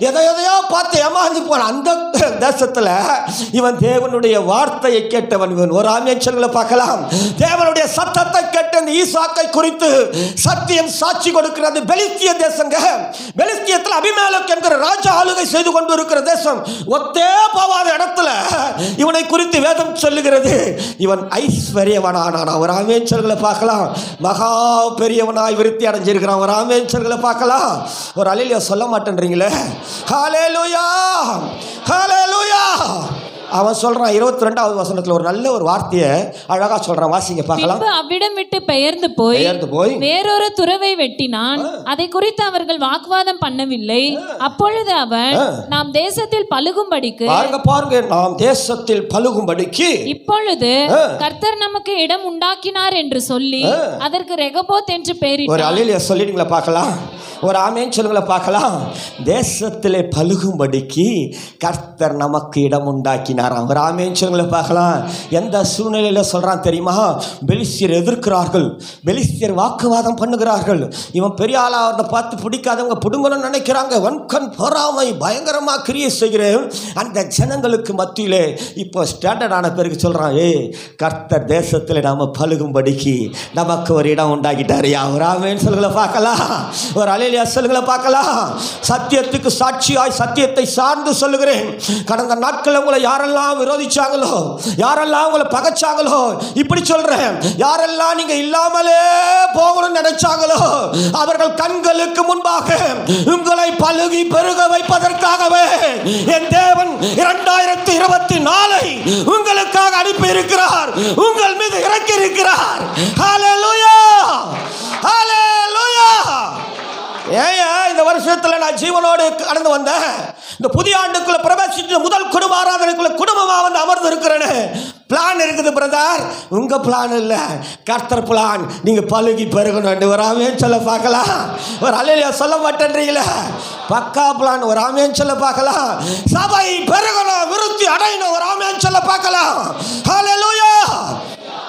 எதையோ பார்த்து ஏமாந்து போன அந்த தேசத்துல இவன் தேவனுடைய வார்த்தையை கேட்டவன். ஒரு ஆமென் சொல்லுங்களே பார்க்கலாம். தேவனுடைய சத்தத்தை கேட்ட இந்த ஈசாக்கை குறித்து சத்தியம் சாட்சி கொடுக்கிறது. பெலிஸ்திய தேசங்க. பெலிஸ்தியத்தில் அபிமெலேக் என்கிற ராஜா ஆளுகை செய்து கொண்டு இருக்கிற தேசம். ஒத்தே போவாத இடத்துல இவனை குறித்து வேதம் சொல்லுகிறது. இவன் ஐஸ்வர்யவனானான். ஒரு ஆமென் சொல்லுங்களே பார்க்கலாம். மகா பெரியவனாய் விருத்தி அடைஞ்சிருக்கிறான். ஒரு ஆமென் சொல்லுங்களே பார்க்கலாம். ஒரு அல்லேலூயா சொல்ல மாட்டேன்றீங்களே. ஹல்லேலூயா, ஹல்லேலூயா. அவன் சொல்றான் 22வது வசனத்துல ஒரு நல்ல ஒரு வார்த்தையை அழகா சொல்றான். வாசிங்க பார்க்கலாம். அவ்விடம் விட்டு பெயர்ந்து போய் வேறொரு துறவை வெட்டினான். அதை குறித்து அவர்கள் வாக்குவாதம் பண்ணவில்லை. அப்பொழுது அவன், நாம் தேசத்தில் பலுகும்படிக்கு, பாருங்க, நாம் தேசத்தில் பலுகும்படிக்கு இப்பொழுது கர்த்தர் நமக்கு இடம் உண்டாக்கினார் என்று சொல்லி அதற்கு ரெகோபோத் என்று பெயரிட்டார். ஒரு அல்லேலூயா சொல்லிடுங்களா பார்க்கலாம். ஒரு ஆமென் சொல்லுங்களா பார்க்கலாம். தேசத்திலே பலுகும்படிக்கு கர்த்தர் நமக்கு இடம் உண்டாக்கினார். ஒரு ஆமென் சொல்லுங்களா பார்க்கலாம். எந்த சூழ்நிலையில் சொல்றான் தெரியுமா? பெலிஸ்தியர் எதிர்க்கிறார்கள், பெலிஸ்தியர் வாக்குவாதம் பண்ணுகிறார்கள். இவன் பெரிய ஆளாக பார்த்து பிடிக்காதவங்க பிடுங்கணும்னு நினைக்கிறாங்க. வன்கண் பொறாமை பயங்கரமா கிரியை செய்கிறேன். அந்த ஜனங்களுக்கு மத்தியிலே இப்போ ஸ்டாண்டர்ட் ஆன பிறகு சொல்றான், கர்த்தர் தேசத்தில் நாம பலுகும்படிக்கு நமக்கு ஒரு இடம் உண்டாக்கிட்டாரு. ஒரு ஆமென் சொல்லுங்களா பார்க்கலாம். ஒரு அல்லேலூயா சொல்லுங்களா பார்க்கலாம். சத்தியத்துக்கு சாட்சியாய் சத்தியத்தை சார்ந்து சொல்லுகிறேன். கடந்த நாட்கள் உங்களை யாரெல்லாம் விரோதிச்சாங்களோ, யாரெல்லாம் உங்களை பகைச்சாங்களோ, இப்படி சொல்றேன், யாரெல்லாம் நீங்க இல்லாமலே போகணும்னு நினைச்சாங்களோ, அவர்கள் கண்களுக்கு முன்பாக உங்களை பலுகி பெருக வைப்பதற்காகவே என் தேவன் 2024 உங்களுக்காக அனுப்பி இருக்கிறார். உங்கள் மீது இறக்கி இருக்கிறார். ஹல்லேலூயா, ஹல்லேலூயா. ஏன் இந்த வருஷத்துல நான் ஜீவனோடு கடந்து வந்தேன், இந்த புதிய ஆண்டுக்குள்ள பிரவேசித்து முதல் குடும்ப ஆராதனைக்குள்ள குடும்பமா வந்து அமர்ந்து இருக்கிறேன்னு பிளான் இருக்குது பிரதர். உங்க பிளான் இல்ல, கர்த்தர் பிளான். நீங்க பழுகி பெருகணும். ஒரு ஆமென் சொல்ல பார்க்கலாம். ஒரு அல்லேலூயா சொல்ல மாட்டேன்றீங்களா? பக்கா பிளான். ஒரு ஆமென் சொல்ல பார்க்கலாம். சபை பெருகணும், விருத்தி அடையணும். ஒரு ஆமென் சொல்ல பார்க்கலாம். ஹல்லேலூயா.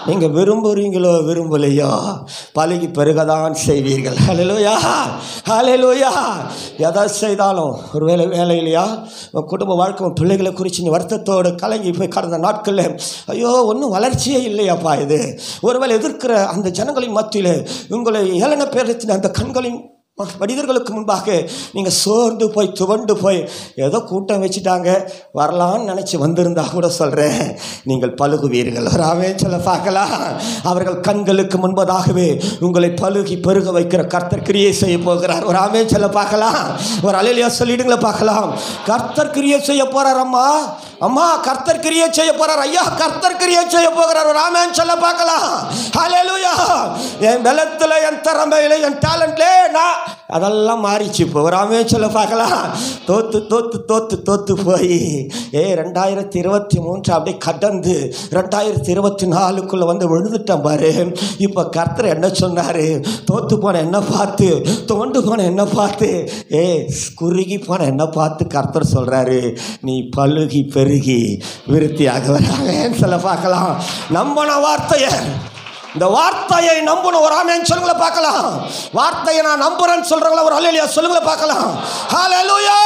நீங்க விரும்புறீங்களோ விரும்பலையோ பழுகி பெருகதான் செய்வீர்கள். ஹல்லேலூயா, ஹல்லேலூயா. எதை செய்தாலும், ஒரு வேலையிலையா, குடும்ப வாழ்க்கை, பிள்ளைகளை குறித்து நீ வருத்தத்தோடு கலங்கி போய் கடந்த நாட்களில் ஐயோ ஒன்றும் வளர்ச்சியே இல்லையாப்பா, இது ஒருவேளை எதிர்க்கிற அந்த ஜனங்களின் மத்தியில் உங்களை ஏளன பேரத்தின் அந்த கண்களின் மனிதர்களுக்கு முன்பாக நீங்கள் சோர்ந்து போய் துவண்டு போய் ஏதோ கூட்டம் வச்சுட்டாங்க வரலான்னு நினச்சி வந்திருந்தா கூட சொல்கிறேன், நீங்கள் பழுகுவீர்கள். ஒரு ஆமென் சொல்ல பார்க்கலாம். அவர்கள் கண்களுக்கு முன்பதாகவே உங்களை பழுகி பெருக வைக்கிற கர்த்தர் கிரியை செய்ய போகிறார். ஒரு ஆமென் சொல்ல பார்க்கலாம். ஒரு அல்லேலூயா சொல்லிடுங்கள பார்க்கலாம். கர்த்தர் கிரியை செய்ய போகிறார். அம்மா அம்மா கர்த்தர் கிரியை செய்ய போகிறார். ஐயா கர்த்தர் கிரியை செய்ய போகிறார். ஒரு ஆமென் சொல்ல பார்க்கலாம். ஹல்லேலூயா. என் பலத்தில், என் திறமையில, என் டேலண்ட்ல நான் அதெல்லாம் மாறிச்சு. இப்போ ஒரு ஆமென் சொல்ல பார்க்கலாம். தோத்து தோத்து தோத்து தோத்து போய் 2023 அப்படியே கடந்து 2024 வந்து விழுந்துட்டேன் பாரு. இப்போ கர்த்தர் என்ன சொன்னார்? தோத்து போன என்ன பார்த்து, தோண்டு போன என்ன பார்த்து, குறுகி போன என்ன பார்த்து கர்த்தர் சொல்கிறாரு, நீ பழுகி பெருகி விருத்தியாக வராங்கன்னு சொல்ல பார்க்கலாம். நம்பின வார்த்தையை, இந்த வார்த்தையை நம்பணும். ஒரு ஆமென் சொல்லுங்கள பார்க்கலாம். வார்த்தையை நான் நம்புறேன்னு சொல்றவங்கள ஒரு அல்லேலூயா சொல்லுங்கள பார்க்கலாம். ஹல்லேலூயா.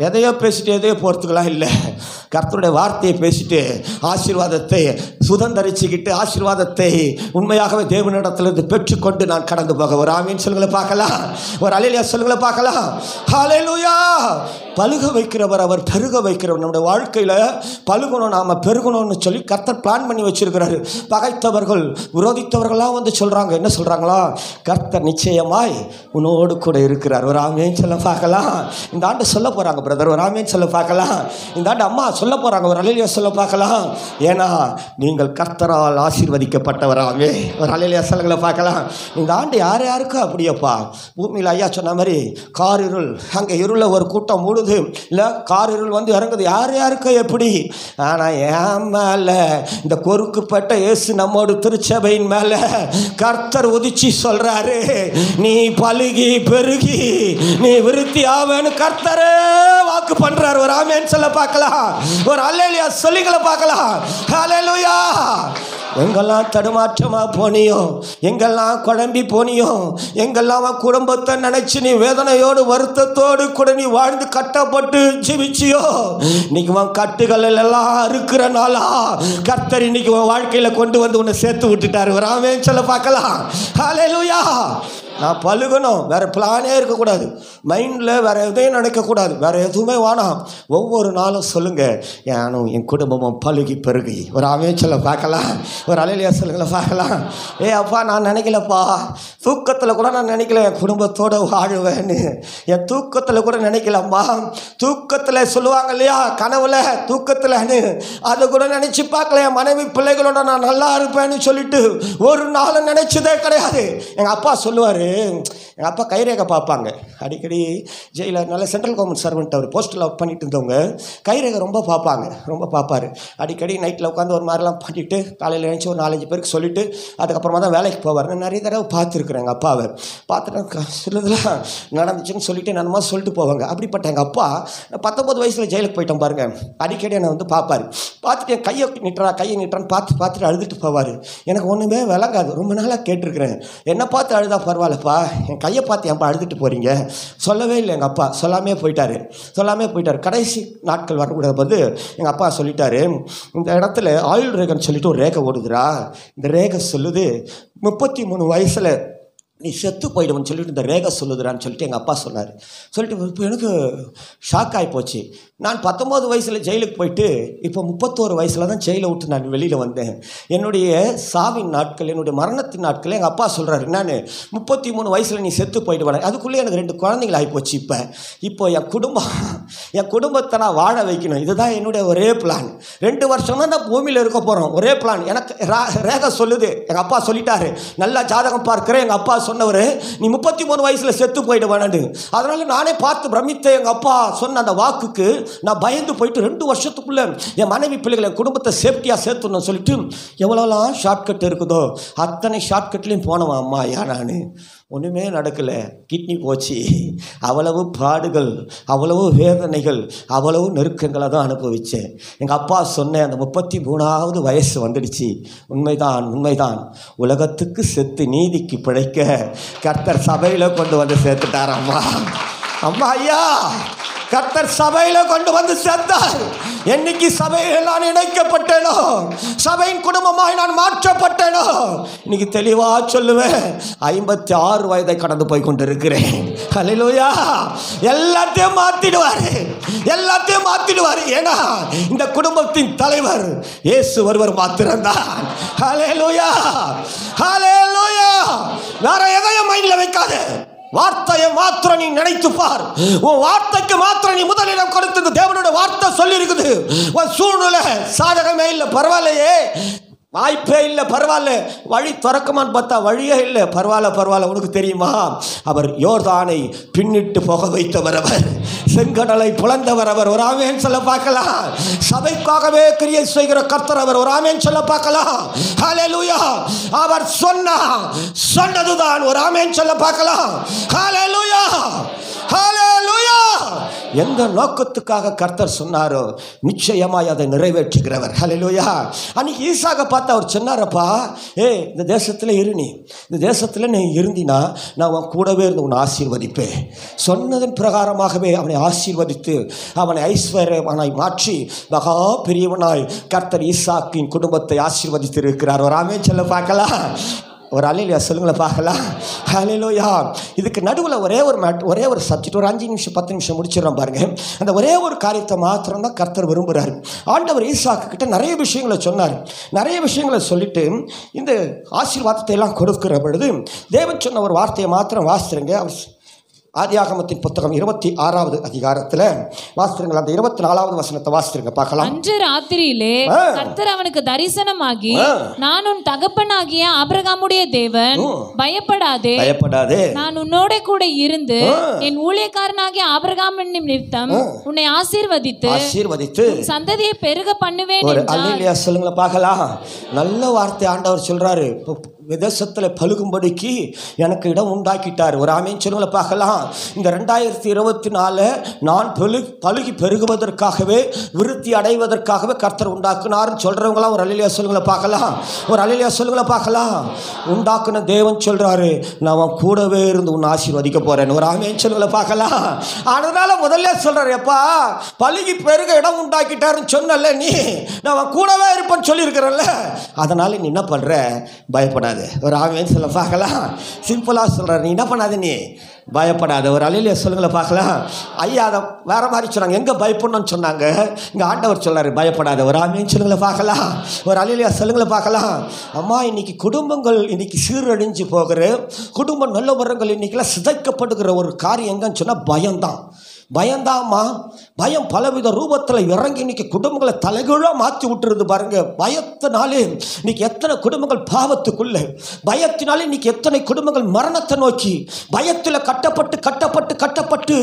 எதையோ பேசிட்டு எதையோ போகிறதுக்கெல்லாம் இல்லை. கர்த்தருடைய வார்த்தையை பேசிட்டு ஆசீர்வாதத்தை சுதந்தரிச்சுக்கிட்டு ஆசீர்வாதத்தை உண்மையாகவே தேவனிடத்திலிருந்து பெற்றுக்கொண்டு நான் கடந்து போக ஒரு ஆமென் சொல்லுங்கள பார்க்கலாம். ஒரு அல்லேலூயா சொல்லுங்கள பார்க்கலாம். ஹல்லேலூயா. பழுக வைக்கிறவர், அவர் பெருக வைக்கிறவர். நம்முடைய வாழ்க்கையில் பழுகணும், நாம் பெருகணும்னு சொல்லி கர்த்தர் பிளான் பண்ணி வச்சிருக்கிறாரு. பகைத்தவர்கள், விரோதித்தவர்கள்லாம் வந்து சொல்கிறாங்க. என்ன சொல்கிறாங்களா? கர்த்தர் நிச்சயமாய் உன்னோடு கூட இருக்கிறார். ஒரு ஆமென் சொல்ல பார்க்கலாம். இந்த ஆண்டு சொல்ல போகிறாங்க பிரதர். ஒரு ஆமென் சொல்ல பார்க்கலாம். இந்த ஆண்டு அம்மா சொல்ல போகிறாங்க. ஒரு அல்லேலூயா சொல்ல பார்க்கலாம். ஏன்னா நீங்கள் கர்த்தரால் ஆசீர்வதிக்கப்பட்டவராமே. ஒரு அல்லேலூயா சொல்லுங்கள பார்க்கலாம். இந்த ஆண்டு யார் யாருக்கும் அப்படியப்பா, பூமியில் ஐயா சொன்ன மாதிரி கார் இருள், அங்கே இருள ஒரு கூட்டம் மூடுது, இல்லை கார் இருள் வந்து இறங்குது. யார் யாருக்கோ எப்படி. ஆனால் என் மேலே இந்த கொறுக்குப்பட்ட இயேசு நம்மோடு திருச்சபையின் மேலே கர்த்தர் உதிச்சு சொல்கிறாரு, நீ பழுகி பெருகி நீ விருத்தி ஆவேன்னு கர்த்தரே வாக்கு பண்றாரு. ஒரு ஆமென் சொல்ல பார்க்கலாம். ஒரு அல்லேலூயா சொல்லிங்கள பார்க்கலாம். ஹல்லேலூயா. எங்கெல்லாம் தடுமாற்றமா போனியோ, எங்கெல்லாம் குழம்பி போனியோ, எங்கெல்லாம் குடும்பத்தை நினைச்சு நீ வேதனையோடு வருத்தத்தோடு கூட நீ வாழ்ந்து கட்டப்பட்டு ஜீவிச்சியோ, இன்னைக்கு உன் கட்டுகள் எல்லாம் இருக்கிற நாளா கர்த்தர் இன்னைக்கு உன் வாழ்க்கையில கொண்டு வந்து உன்னை சேர்த்து விட்டுட்டாரு. ஒரு ஆமென் சொல்ல பார்க்கலாம். ஹல்லேலூயா. நான் பழுகணும், வேறு பிளானே இருக்கக்கூடாது, மைண்டில் வேறு எதையும் நினைக்கக்கூடாது, வேறு எதுவுமே வேணாம். ஒவ்வொரு நாளும் சொல்லுங்கள், ஏனும் என் குடும்பமும் பழுகி பெருகி. ஒரு ஆமென் சொல்ல பார்க்கலாம். ஒரு அல்லேலூயா சொல்லுங்கள பார்க்கலாம். அப்பா நான் நினைக்கலப்பா, தூக்கத்தில் கூட நான் நினைக்கல என் குடும்பத்தோடு வாழுவேன்னு. என் தூக்கத்தில் கூட நினைக்கலம்மா. தூக்கத்தில் சொல்லுவாங்க இல்லையா, கனவுல தூக்கத்தில்னு, அதை கூட நினச்சி பார்க்கல. என் மனைவி பிள்ளைகளோட நான் நல்லா இருப்பேன்னு சொல்லிட்டு ஒரு நாளும் நினச்சதே கிடையாது. எங்கள் அப்பா சொல்லுவார், எங்கள் அப்பா கைரேகை பார்ப்பாங்க அடிக்கடி. ஜெயிலில் நல்ல சென்ட்ரல் கவர்மெண்ட் சர்வெண்ட், அவர் போஸ்ட்டில் ஒர்க் பண்ணிட்டு இருந்தவங்க. கைரேகை ரொம்ப பார்ப்பாங்க, ரொம்ப பார்ப்பார். அடிக்கடி நைட்டில் உட்காந்து ஒரு மாதிரிலாம் பண்ணிவிட்டு காலையில் எழுந்துச்சி ஒரு 4-5 பேருக்கு சொல்லிவிட்டு அதுக்கப்புறமா தான் வேலைக்கு போவார். நான் நிறைய தடவை பார்த்துருக்குறேன் எங்கள் அப்பாவை. பார்த்துட்டு சிலதெல்லாம் நடந்துச்சுன்னு சொல்லிட்டு என்னமா சொல்லிட்டு போவாங்க. அப்படிப்பட்ட எங்கள் அப்பா 19 வயசில் ஜெயிலுக்கு போயிட்டோம் பாருங்கள். அடிக்கடி என்னை வந்து பார்ப்பார். பார்த்துட்டு என் கையை நிட்டுறான்னு பார்த்துட்டு அழுதுட்டு போவார். எனக்கு ஒன்றுமே விளங்காது. ரொம்ப நாளாக கேட்டிருக்கிறேன், என்னை பார்த்து அழுதா பரவாயில்லப்பா, என் கையை பார்த்து ஏன்ப்பா அழுதுட்டு போகிறீங்க? சொல்லவே இல்லை எங்கள் அப்பா. சொல்லாமே போயிட்டார். கடைசி நாட்கள் வரக்கூடாத போது எங்கள் அப்பா சொல்லிட்டாரு, இந்த இடத்துல ஆயுள் ரேகைன்னு சொல்லிட்டு ஒரு ரேகை ஓடுதுரா. இந்த ரேகை சொல்லுது 33 வயசில் நீ செத்து போயிடுவேன்னு சொல்லிட்டு இந்த ரேகை சொல்லுதுறான்னு சொல்லிட்டு எங்கள் அப்பா சொன்னார். சொல்லிட்டு இப்போ எனக்கு ஷாக் ஆகி போச்சு. நான் 19 வயசில் ஜெயிலுக்கு போயிட்டு இப்போ 31 வயசில் தான் ஜெயிலை விட்டு நான் வெளியில் வந்தேன். என்னுடைய சாவின் நாட்கள், என்னுடைய மரணத்தின் நாட்கள் எங்கள் அப்பா சொல்கிறாரு, நான் 33 வயசில் நீ செத்து போயிடுவேன். அதுக்குள்ளே எனக்கு 2 குழந்தைகள் ஆகிப்போச்சு. இப்போ என் குடும்பத்தை நான் வாழ வைக்கணும். இதுதான் என்னுடைய ஒரே பிளான். 2 வருஷம் தான் நான் பூமியில் இருக்க போகிறோம். ஒரே பிளான். எனக்கு ரேகை சொல்லுது, எங்கள் அப்பா சொல்லிட்டாரு, நல்லா ஜாதகம் பார்க்குறேன். எங்கள் அப்பா சொன்னவர், நீ 33 வயசில் செத்து போயிடுவானு. அதனால நானே பார்த்து பிரமித்த எங்கள் அப்பா சொன்ன அந்த வாக்குக்கு நான் பயந்து போயிட்டு 2 வருஷத்துக்குள்ள என் மனைவி பிள்ளைகளை குடும்பத்தை சேஃப்டியாக சேர்த்துணும் சொல்லிட்டு எவ்வளோலாம் ஷார்ட்கட் இருக்குதோ அத்தனை ஷார்ட்கட்லேயும் போனவன் அம்மா. நான் ஒன்றுமே நடக்கலை. கிட்னி போச்சு. அவ்வளவு பாடுகள், அவ்வளவு வேதனைகள், அவ்வளவு நெருக்கங்களை தான் அனுபவித்தேன். எங்கள் அப்பா சொன்ன அந்த 33வது வயசு வந்துடுச்சு. உண்மைதான். உலகத்துக்கு செத்து நீதிக்கு பிழைக்க கர்த்தர் சபையில் கொண்டு வந்து சேர்த்துட்டார். அம்மா ஐயா, கர்த்தர் சபையில கொண்டு வந்து சேர்த்தார். என்னைக்கு சபையில் நான் இணைக்கப்பட்டேனோ, சபையின் குடும்பமாய் நான் மாற்றப்பட்டேனோ, இன்னைக்கு தெளிவா சொல்லுவேன், 56 வயதை கடந்து போய் கொண்டிருக்கிறேன். ஹல்லேலூயா. எல்லாத்தையும் மாத்திடுவாரு. ஏன்னா இந்த குடும்பத்தின் தலைவர் இயேசு ஒருவர் மாத்திரம்தான். ஹல்லேலூயா. வேற எதையும் மைண்ட்ல வைக்காத. வார்த்தையை மாத்திரம் நீ நினைத்து பார். உன் வார்த்தைக்கு மாத்திரம் நீ முதலிடம் கொடுத்தது. தேவனோட வார்த்தை சொல்லி இருக்குது. உன் சூழ்நிலை சாதகமே இல்லை, பரவாயில்லையே, வாய்ப்பே இல்லை, பரவாயில்ல, வழி திறக்குமான்னு பார்த்தா வழியே இல்லை, பரவாயில்ல. உனக்கு தெரியுமா, அவர் யோர்தானை பின்னிட்டு போக வைத்தவர், அவர் செங்கடலை புலந்தவர், அவர் ஒரு ஆமென் சொல்ல பார்க்கலாம். சபைக்காகவே கிரியை செய்கிற கர்த்தர், அவர் ஒரு ஆமென் சொல்ல பார்க்கலாம். ஹல்லேலூயா. அவர் சொன்னதுதான் ஒரு ஆமென் சொல்ல பார்க்கலாம். ஹல்லேலூயா. எந்த நோக்கத்துக்காக கர்த்தர் சொன்னாரோ நிச்சயமாய் அதை நிறைவேற்றுகிறவர். ஹல்லேலூயா. அன்னைக்கு ஈசாக பார்த்து அவர் சொன்னாரப்பா, இந்த தேசத்தில் நீ இந்த தேசத்தில் நீ இருந்தினா நான் உன் கூடவே இருந்து உன்னை ஆசீர்வதிப்பேன். சொன்னதன் பிரகாரமாகவே அவனை ஆசீர்வதித்து அவனை ஐஸ்வர்யமானாய் மாற்றி மகா பெரியவனாய் கர்த்தர் ஈசாக்கின் குடும்பத்தை ஆசீர்வதித்து இருக்கிறார். ஒரு ஆமென் சொல்ல பார்க்கலாம். ஒரு அல்லேலூயா சொல்லுங்களேன் பார்க்கலாம். ஹல்லேலூயா. இதுக்கு நடுவில் ஒரே ஒரு சப்ஜெக்ட், ஒரு 5 நிமிஷம் 10 நிமிஷம் முடிச்சிடறோம் பாருங்க. அந்த ஒரே ஒரு காரியத்தை மாத்திரம் தான் கர்த்தர் விரும்புகிறார். ஆண்டவர் ஈசாக்கு கிட்ட நிறைய விஷயங்களை சொன்னார். நிறைய விஷயங்களை சொல்லிட்டு இந்த ஆசீர்வாதத்தை எல்லாம் கொடுக்கிற பொழுது தேவன் சொன்ன ஒரு வார்த்தையை மாத்திரம் வாசிக்கிறேங்க. அவர் ஆதியாகமத்தின் புத்தகம் 26வது அதிகாரத்தில் வாசிக்கிறீங்க. அந்த 24வது வசனத்தை வாசிக்கிறீங்க பார்க்கலாம். அன்று ராத்திரியிலே கர்த்தர் அவனுக்கு தரிசனமாகி, நான் உன் தகப்பனாகிய ஆபிரகாமுடைய தேவன், பயப்படாதே, நான் உன்னோட கூட இருந்து என் ஊழியக்காரனாகிய ஆபிரகாமின் நிமித்தம் உன்னை ஆசீர்வதித்து சந்ததியை பெருக பண்ணுவேன் என்றார். சொல்லுங்க பார்க்கலாம். நல்ல வார்த்தை ஆண்டவர் சொல்றாரு. விதேசத்தில் பழுகும்படிக்கு எனக்கு இடம் உண்டாக்கிட்டார். ஒரு ஆமென் சொல்லுங்களை பார்க்கலாம். இந்த 2024 நான் பழுகி பெருகுவதற்காகவே விருத்தி அடைவதற்காகவே கர்த்தர் உண்டாக்குனார்னு சொல்கிறவங்களாம் ஒரு அல்லேலூயா சொல்லுங்களை பார்க்கலாம். உண்டாக்குன தேவன் சொல்கிறாரு, நான் கூடவே இருந்து உன்னை ஆசீர்வதிக்க போகிறேன். ஒரு ஆமென் சொல்லுங்களை பார்க்கலாம். அதனால முதல்ல சொல்கிறார், எப்பா பழுகி பெருக இடம் உண்டாக்கிட்டாருன்னு சொன்னல, நீ நான் கூடவே இருப்பேன்னு சொல்லியிருக்கிறல்ல, அதனால நீ என்ன பண்ணுற, பயப்படாத. ஒரு ஆமென் சொல்ல பார்க்கலாம். சிம்பிளாக சொல்கிறார், நீ என்ன பண்ணாத, நீ பயப்படாத. ஒரு அல்லேலூயா சொல்லுங்கள பார்க்கலாம். ஐயா அதை வேற மாதிரி சொன்னாங்க, எங்கே பயப்படணும்னு சொன்னாங்க, இங்கே ஆண்டவர் சொல்கிறாரு பயப்படாத. ஒரு ஆமென் சொல்லுங்கள பார்க்கலாம். ஒரு அல்லேலூயா சொல்லுங்கள பார்க்கலாம். அம்மா, இன்னைக்கு குடும்பங்கள் இன்னைக்கு சீரழிஞ்சு போகிற குடும்ப நல்லவரங்கள் இன்னைக்கெல்லாம் சிதைக்கப்படுகிற ஒரு காரியம் எங்கன்னு சொன்னால் பயம்தான். பயந்தாம்மா. பயம் பலவித ரூபத்தில் இறங்கி இன்னைக்கு குடும்பங்களை தலைகீழாக மாற்றி விட்டுருது பாருங்க. பயத்தினாலே இன்னைக்கு எத்தனை குடும்பங்கள் பாவத்துக்குள்ள, பயத்தினாலே இன்னைக்கு எத்தனை குடும்பங்கள் மரணத்தை நோக்கி, பயத்தில் கட்டப்பட்டு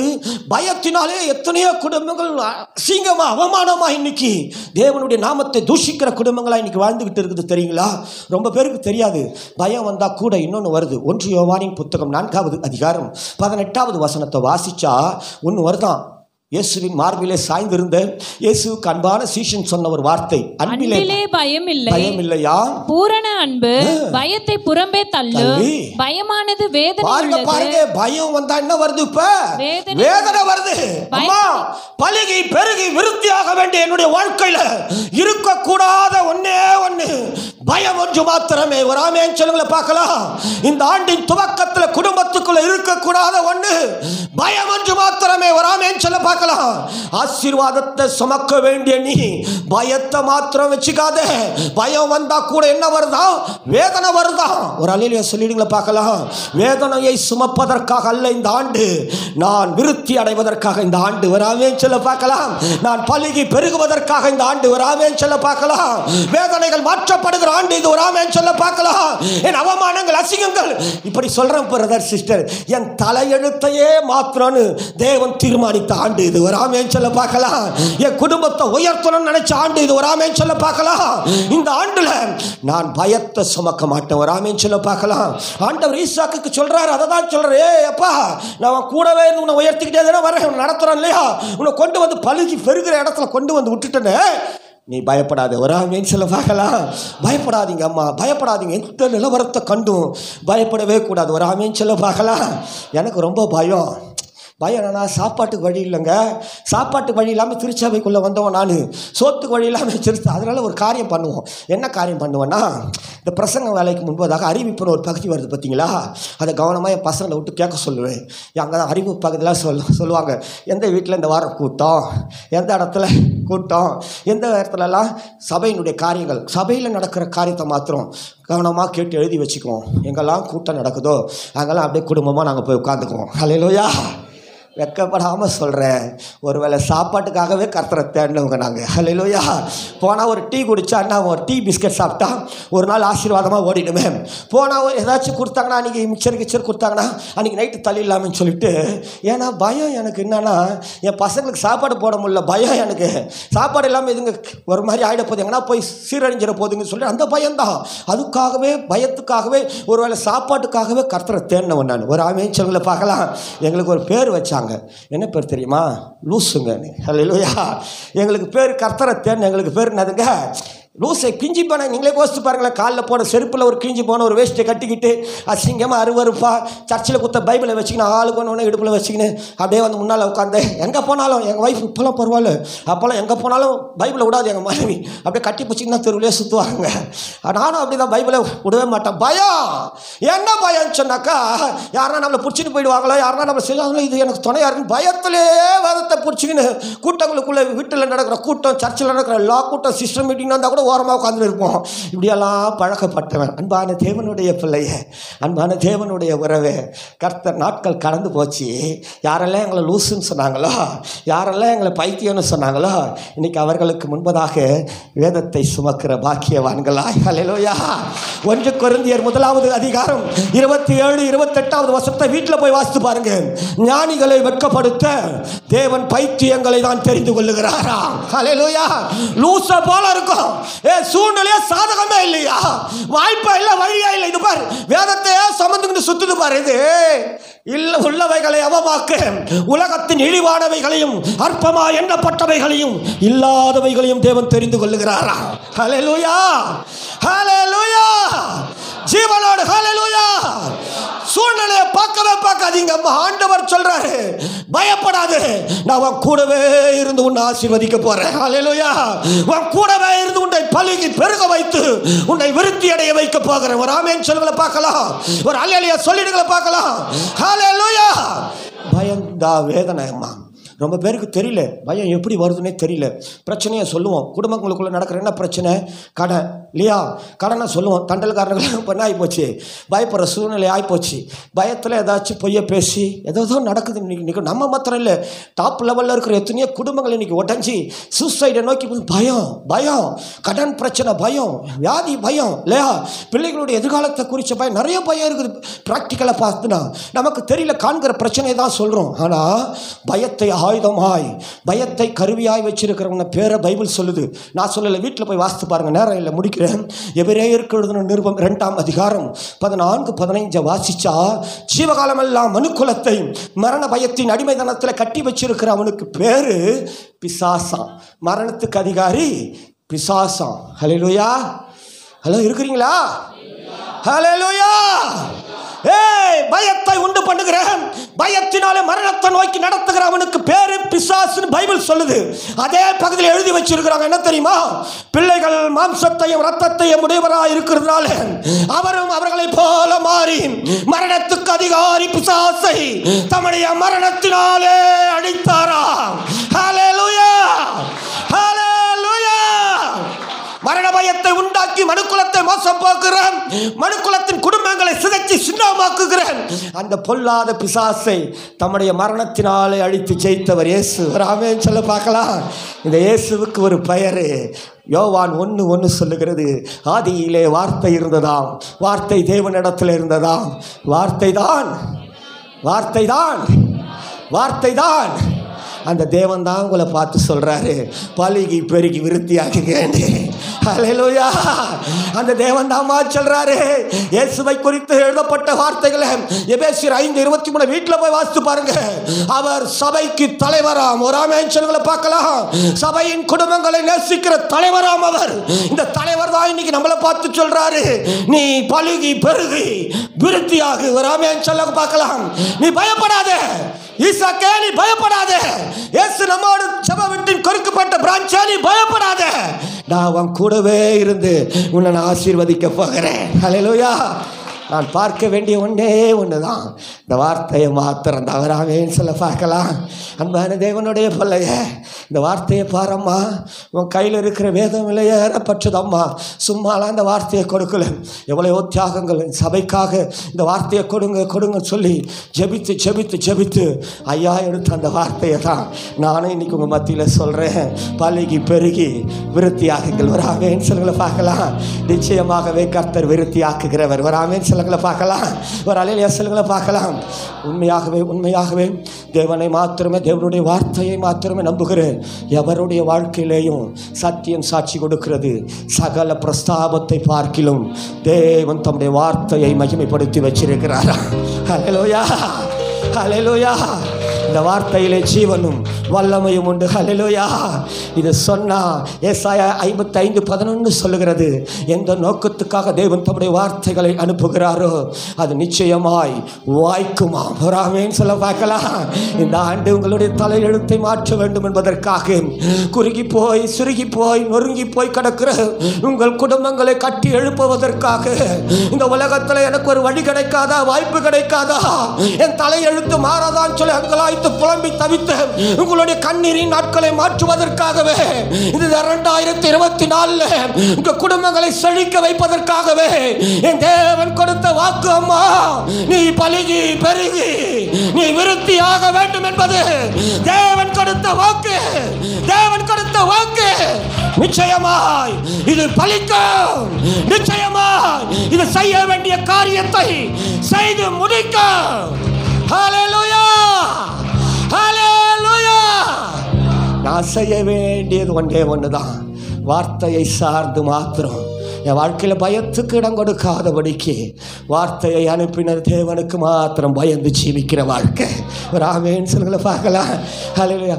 பயத்தினாலே எத்தனையோ குடும்பங்கள் அசிங்கமா அவமானமா இன்னைக்கு தேவனுடைய நாமத்தை தூஷிக்கிற குடும்பங்களா இன்னைக்கு வாழ்ந்துகிட்டு இருக்குது. தெரியுங்களா? ரொம்ப பேருக்கு தெரியாது. பயம் வந்தா கூட இன்னொன்று வருது. 1 யோவானின் புத்தகம் 4வது அதிகாரம் 18வது வசனத்தை வாசிச்சா ஒன்று வருதான். இயேசுவின் மார்பிலே சாய்ந்திருந்த இயேசுவுக்கு அன்பான சீஷன் சொன்ன ஒரு வார்த்தை, அன்பிலே பயம் இல்லையா? பூரண அன்பு பயத்தை புறம்பே தள்ளும். பயமானது வேதனை. பாருங்க, பயம் வந்தா என்ன வருது? இப்ப வேதனை வருது. அம்மா, பலுகி பெருகி விருத்தியாக வேண்டிய என்னுடைய வாழ்க்கையில இருக்கக்கூடாத ஒன்னே ஒண்ணு பயம் ஒன்று மாத்திரமே. ஒரு ஆமென் சொல்லுங்கள பார்க்கலாம். இந்த ஆண்டின் துவக்கத்தில் குடும்பத்துக்குள்ள இருக்கக்கூடாத ஒன்று பயம் ஒன்று மாத்திரமே. ஒரு ஆமென் சொல்ல பார்க்கலாம். ஆசீர்வாதத்தை சுமக்க வேண்டிய நீ பயத்தை மாத்திரம் வச்சுக்காத. பயம் வந்தா கூட என்ன வருதா? வேதனை வருதா? ஒரு அல்லேலூயா சொல்லிடுங்கள பார்க்கலாம். வேதனையை சுமப்பதற்காக அல்ல இந்த ஆண்டு, நான் விருத்தி அடைவதற்காக இந்த ஆண்டு. ஒரு ஆமென் சொல்ல பார்க்கலாம். நான் பலுகி பெருகுவதற்காக இந்த ஆண்டு. ஒரு ஆமென் சொல்ல பார்க்கலாம். வேதனைகள் மாற்றப்படுகிற ஆண்டு இது. ஒரு ஆமென் சொல்ல பார்க்கலாம். என் அவமானங்கள், அசிங்கங்கள், இப்படி சொல்றேன் பிரதர் சிஸ்டர், என் தலையெழுத்தையே மாற்றணும்னு தேவன் தீர்மானித்த ஆண்டு இது. ஒரு ஆமென் சொல்ல பார்க்கலாம். என் குடும்பத்தை உயர்த்தணும்னு நினைச்ச ஆண்டு இது. ஒரு ஆமென் சொல்ல பார்க்கலாம். இந்த ஆண்டுல நான் பயத்தை சுமக்க மாட்டேன். ஒரு ஆமென் சொல்ல பார்க்கலாம். ஆண்டவர் ஈசாக்குக்கு சொல்றாரு, அதை தான் சொல்றாரு. அப்பா, நான் கூடவே இருந்து உன்னை உயர்த்திக்கிட்டே தானே வரேன், நடத்துறேன் இல்லையா? உன்னை கொண்டு வந்து பழுகி பெருகிற இடத்துல கொண்டு வந்து விட்டுட்டேன்னு நீ பயப்படாத. ஒரு ஆமென் சொல்ல பார்க்கலாம். பயப்படாதீங்க அம்மா, பயப்படாதீங்க. எந்த நிலவரத்தை கண்டும் பயப்படவே கூடாது. ஒரு ஆமென் சொல்ல பார்க்கலாம். எனக்கு ரொம்ப பயம். என்னன்னா, சாப்பாட்டுக்கு வழி இல்லைங்க. சாப்பாட்டுக்கு வழி இல்லாமல் திருச்சாவைக்குள்ளே வந்தவன் நான். சோத்துக்கு வழி இல்லாமல் திருச்சி. அதனால் ஒரு காரியம் பண்ணுவோம். என்ன காரியம் பண்ணுவேன்னா, இந்த பிரசங்க வேலைக்கு முன்பதாக அறிவிப்புன்னு ஒரு பகுதி வருது பார்த்தீங்களா, அதை கவனமாக என் பசங்களை விட்டு கேட்க சொல்லுவேன். அங்கே தான் அறிவிப்பு பகுதியெலாம் சொல்லுவாங்க. எந்த வீட்டில் இந்த வாரம் கூட்டம், எந்த இடத்துல கூட்டம், எந்த இடத்துலலாம் சபையினுடைய காரியங்கள், சபையில் நடக்கிற காரியத்தை மாத்திரம் கவனமாக கேட்டு எழுதி வச்சுக்குவோம். எங்கெல்லாம் கூட்டம் நடக்குதோ அங்கெல்லாம் அப்படியே குடும்பமாக நாங்கள் போய் உட்காந்துக்குவோம். அல்லேலூயா. வெக்கப்படாமல் சொல்கிறேன். ஒருவேளை சாப்பாட்டுக்காகவே கர்த்தரை தேடினவங்க நாங்கள். அல்லேலூயா. போனால் ஒரு டீ குடித்தா என்ன, ஒரு டீ பிஸ்கட் சாப்பிட்டா ஒரு நாள் ஆசீர்வாதமாக ஓடிடுமே. போனால் ஏதாச்சும் கொடுத்தாங்கன்னா, அன்றைக்கி மிக்சர் கொடுத்தாங்கன்னா அன்றைக்கி நைட்டு தள்ளி இல்லாமல் சொல்லிட்டு, ஏன்னா பயம் எனக்கு என்னன்னா, என் பசங்களுக்கு சாப்பாடு போட முடியல, பயம் எனக்கு. சாப்பாடு இல்லாமல் இதுங்க ஒரு மாதிரி ஆகிட போகுது, எங்கன்னா போய் சீரழிஞ்சிட போகுதுன்னு சொல்லி அந்த பயம்தான். அதுக்காகவே, பயத்துக்காகவே, ஒருவேளை சாப்பாட்டுக்காகவே கர்த்தரை தேடினவன் நான். ஒரு ஆமென் சொல்லுங்கள பார்க்கலாம். எங்களுக்கு ஒரு பேர் வச்சாங்க. என்ன பேர் தெரியுமா? லூசுங்க. அல்லேலூயா. எங்களுக்கு பேர் கர்த்தரை தேடின எங்களுக்கு பேர் என்னதுங்க? லூசை. கிஞ்சி போன நீங்களே யோசித்து பாருங்களேன். காலில் போன செருப்பில் ஒரு கிஞ்சி போன ஒரு வேஸ்ட்டை கட்டிக்கிட்டு அசிங்கமாக அருவருப்பா சர்ச்சில் கொடுத்த பைபிளை வச்சுக்கின்னு ஆளுக்கு ஒன்று இடுப்பில் வச்சுக்கின்னு அப்படியே வந்து முன்னால் உட்காந்து எங்கே போனாலும், எங்கள் ஒய்ஃப் இப்போலாம் பரவாயில்ல, அப்போல்லாம் எங்கே போனாலும் பைபிளை விடாது எங்கள் மனைவி. அப்படியே கட்டி பிடிச்சிங்கன்னா தெருவிலே சுற்றுவாங்க. நானும் அப்படி தான் பைபிளை விடவே மாட்டேன். பயம். என்ன பயம்னு சொன்னாக்கா, யாருன்னா நம்மளை பிடிச்சிட்டு போயிடுவாங்களோ, யாருன்னா நம்மளை செய்வாங்களோ, இது எனக்கு துணையாக இருக்குன்னு பயத்திலே வேதத்தை பிடிச்சிக்கின்னு கூட்டங்களுக்குள்ளே, வீட்டில் நடக்கிற கூட்டம், சர்ச்சில் நடக்கிற எல்லா கூட்டம், சிஸ்டம் மீட்டிங் வந்தால் கூட ஓரமாக உட்காந்து இருப்போம். இப்படியெல்லாம் பழக்கப்பட்டவன். அன்பான தேவனுடைய பிள்ளைய, அன்பான தேவனுடைய உறவே, கர்த்தர் நாட்கள் கடந்து போச்சு. யாரெல்லாம் எங்களை லூசுன்னு சொன்னாங்களோ, யாரெல்லாம் எங்களை பைத்தியம்னு சொன்னாங்களோ, இன்னைக்கு அவர்களுக்கு முன்பதாக வேதத்தை சுமக்கிற பாக்கியவான்களாய். அல்லேலூயா. 1 கொரிந்தியர் 1வது அதிகாரம் 27, 28வது வசனத்தை வீட்டில் போய் வாசித்து பாருங்க. ஞானிகளை வெட்கப்படுத்த தேவன் பைத்தியங்களை தான் தெரிந்து கொள்ளுகிறாரா. அல்லேலூயா. லூச போல இருக்கும். சூழ்நிலையா சாதகமே இல்லையா, வாய்ப்பா இல்லை, வழியா இல்லை. இது பாரு, வேதத்தையே சுமந்துக்கிட்டு சுத்துது பாரு. இது இல்ல உள்ளவைகளை அவமாக்க, உலகத்தின் இழிவானவைகளையும் அற்பமா எண்ணப்பட்டவைகளையும் இல்லாதவைகளையும் தேவன் தெரிந்து கொள்ளுகிறாரா. ஹல்லேலூயா. ஹல்லேலூயா. ஜீவனோடு ஹல்லேலூயா. சூழ்நிலையை பார்க்காதீங்க. ஆண்டவர் சொல்றாரு, பயப்படாது, நான் உன் கூடவே இருந்து உன்னை ஆசீர்வதிக்க போறேன். ஹல்லேலூயா. உன் கூடவே இருந்து உன்னை பலுகி பெருக வைத்து உன்னை விருத்தி அடைய வைக்க போகிறேன். ஒரு ஆமென் சொல்லுங்கள பார்க்கலாம். ஒரு அல்லேலூயா சொல்லிடுங்கள பார்க்கலாம். ஹல்லேலூயா. பயந்தா வேதனைமா ரொம்ப பேருக்கு தெரியல. பயம் எப்படி வருதுன்னே தெரியல. பிரச்சனையை சொல்லுவோம். குடும்பங்களுக்குள்ளே நடக்கிற என்ன பிரச்சனை? கடன் இல்லையா? கடனை சொல்லுவோம். தண்டல்காரர்கள் பண்ண ஆகிப்போச்சு, பயப்படுற சூழ்நிலை ஆகிப்போச்சு. பயத்தில் ஏதாச்சும் பொய்ய பேசி ஏதோ நடக்குது. இன்றைக்கி நம்ம மாத்திரம் இல்லை, டாப் லெவலில் இருக்கிற எத்தனையோ குடும்பங்கள் இன்றைக்கி உடஞ்சி சூசைடை நோக்கி பயம், பயம், கடன் பிரச்சனை, பயம், வியாதி, பயம் இல்லையா? பிள்ளைகளுடைய எதிர்காலத்தை குறித்த பயம், நிறைய பயம் இருக்குது. ப்ராக்டிக்கலாக பார்த்துனா நமக்கு தெரியல, காண்கிற பிரச்சனையை தான் சொல்கிறோம். ஆனால் பயத்தை ஆயுதமாய், பயத்தை கருவியாய் வச்சிருக்கிறவங்க பேரை பைபிள் சொல்லுது. நான் சொல்லலை, வீட்டில் போய் வாசித்து பாருங்கள். நேரம் இல்லை, முடிக்கிறேன். எபிரேயருக்கு எழுதின நிருபம் 2ஆம் அதிகாரம் 14-15 வாசிச்சா, ஜீவகாலமெல்லாம் மனுக்குலத்தை மரண பயத்தின் அடிமைதனத்தில் கட்டி வச்சிருக்கிற அவனுக்கு பேரு பிசாசாம். மரணத்துக்கு அதிகாரி பிசாசாம். ஹல்லேலூயா. ஹலோ, இருக்கிறீங்களா? ஹல்லேலூயா. பயத்தை உண்டு பண்ணுகிறேன், பயத்தினாலே மரணத்தை நோக்கி நடத்துகிறவனுக்கு பேரு பிசாசுன்னு பைபிள் சொல்லுது. அதே பகுதியில் எழுதி வச்சிருக்கிறாங்க. என்ன தெரியுமா? பிள்ளைகள் மாம்சத்தையும் ரத்தத்தையும் உடையவராக இருக்கிறதுனால அவரும் அவர்களை போல மாறி மரணத்துக்கு அதிகாரி பிசாசை தம்முடைய மரணத்தினாலே அழித்தாராம். ஹல்லேலூயா, ஹல்லேலூயா. மரண பயத்தை உண்டாக்கி மனுக்குலத்தை மோசம் போக்குகிறேன், மனுக்குலத்தின் குடும்பங்களை சிதைச்சு சின்னமாக்குகிறேன். அந்த பொல்லாத பிசாசை தம்முடைய மரணத்தினாலே அழித்து ஜெயித்தவர் இயேசு. ஆமென் சொல்ல பார்க்கலாம். இந்த இயேசுவுக்கு ஒரு பெயர். யோவான் 1:1 சொல்லுகிறது, ஆதியிலே வார்த்தை இருந்ததாம், வார்த்தை தேவனிடத்தில் இருந்ததாம், வார்த்தைதான் வார்த்தைதான் வார்த்தைதான். அந்த தேவன் தான் உங்களை பார்த்து சொல்றாரு, பலுகி பெருகி விருத்தியாக்குங்க. ஹல்லேலூயா. அந்த தேவன் தாமா சொல்றாரு. இயேசுவை குறித்து எழுதப்பட்ட வார்த்தைகளை எபேசியர் 5:23 வீட்டில் போய் வாசித்து பாருங்க. அவர் சபைக்கு தலைவராம். ஒரு ஆமென் சொல்லுங்களை பார்க்கலாம். சபையின் குடும்பங்களை நேசிக்கிற தலைவராம் அவர். இந்த தலைவர் தான் இன்னைக்கு நம்மளை பார்த்து சொல்றாரு, நீ பலுகி பெருகி விருத்தியாகு. ஒரு ஆமென் சொல்ல பார்க்கலாம். நீ பயப்படாத ஈசாக்கே, நீ பயப்படாத. இயேசு நம்மோடு சபை வீட்டின் கொறுக்கப்பட்ட பிரான்ச்சே, நீ பயப்படாத. நான் அவன் கூடவே இருந்து உன்னை நான் ஆசீர்வதிக்க போகிறேன். ஹல்லேலூயா. நான் பார்க்க வேண்டிய ஒன்றே ஒன்று தான், இந்த வார்த்தையை மாத்திரம் தவறாமேன்னு சொல்ல பார்க்கலாம். அன்பான தேவனுடைய பிள்ளைய, இந்த வார்த்தையை பாரம்மா. உன் கையில் இருக்கிற வேதம் இல்லையே ஏறப்பட்டதம்மா. சும்மாலாம் இந்த வார்த்தையை கொடுக்கல. எவ்வளோ தியாகங்கள் சபைக்காக இந்த வார்த்தையை கொடுங்க கொடுங்கன்னு சொல்லி ஜெபித்து ஜெபித்து ஜெபித்து ஐயா எடுத்த அந்த வார்த்தையை தான் நானும் இன்னைக்கு உங்கள் மத்தியில் சொல்கிறேன். பலுகி பெருகி விருத்தியாகுங்கள். வராமேன்னு சொல்லுங்களை பார்க்கலாம். நிச்சயமாகவே கர்த்தர் விருத்தியாக்குகிறவர். வராமேன்னு சொல்லுங்களை பார்க்கலாம். ஒரு அலையில சொல்லுங்களை பார்க்கலாம். உண்மையாகவே உண்மையாகவே தேவனை மாத்திரமே, தேவனுடைய வார்த்தையை மாத்திரமே நம்புகிறேன். எவருடைய வாழ்க்கையிலேயும் சத்தியம் சாட்சி கொடுக்கிறது. சகல பிரஸ்தாபத்தை பார்க்கிலும் தேவன் தம்முடைய வார்த்தையை மகிமைப்படுத்தி வச்சிருக்கிறாரா. ஹல்லேலூயா, ஹல்லேலூயா. இந்த வார்த்தையிலே ஜீவனும் வல்லமையும் உண்டு. ஹல்லேலூயா. இது சொன்னா ஏசாயா 55:11 சொல்லுகிறது, எந்த நோக்கத்துக்காக தேவன் தம்முடைய வார்த்தைகளை அனுப்புகிறாரோ அது நிச்சயமாய் வாய்க்குமா. ஆமென் சொல்ல பார்க்கலாம். இந்த ஆண்டு உங்களுடைய தலையெழுத்தை மாற்ற வேண்டும் என்பதற்காக குறுகி போய் சுருகி போய் நொறுங்கி போய் கிடக்கிற உங்கள் குடும்பங்களை கட்டி எழுப்புவதற்காக இந்த உலகத்தில் எனக்கு ஒரு வழி கிடைக்காதா, வாய்ப்பு கிடைக்காதா, என் தலையெழுத்து மாறாதான் சொல்லி அங்கலாய்த்து புலம்பி தவித்து உங்களுடைய கண்ணீரின் நாட்களை மாற்றுவதற்காகவே இந்த 2024 உங்க குடும்பங்களை செழிக்க வைப்பதற்காகவே என் தேவன் கொடுத்த வாக்கு. அம்மா, நீ பலுகி பெருகி நீ விருத்தியாக வேண்டும் என்பது தேவன் கொடுத்த வாக்கு. தேவன் கொடுத்த வாக்கு. நிச்சயமாய் இது பலிக்கும். நிச்சயமாய் இது செய்ய வேண்டிய காரியத்தை செய்து முடிக்கும். ஹல்லேலூயா, ஹல்லேலூயா. நான் செய்ய வேண்டியது ஒன்றே ஒன்றுதான், வார்த்தையை சார்ந்து மாத்திரம் என் வாழ்க்கையில் பயத்துக்கு இடம் கொடுக்காதபடிக்கு வார்த்தையை அனுப்பின தேவனுக்கு மாத்திரம் பயந்து ஜீவிக்கிற வாழ்க்கை. ஒரு ஆமென் சொல்லுங்களை பார்க்கலாம். ஹல்லேலூயா.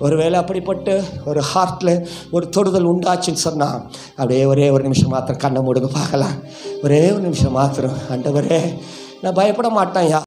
ஒருவேளை அப்படிப்பட்டு ஒரு ஹார்ட்டில் ஒரு தொடுதல் உண்டாச்சுன்னு சொன்னால் அப்படியே ஒரே ஒரு நிமிஷம் மாத்திரம் கண்ணை மூடுங்க பார்க்கலாம். ஒரே ஒரு நிமிஷம் மாத்திரம். ஆண்டவரே, நான் பயப்பட மாட்டேன்.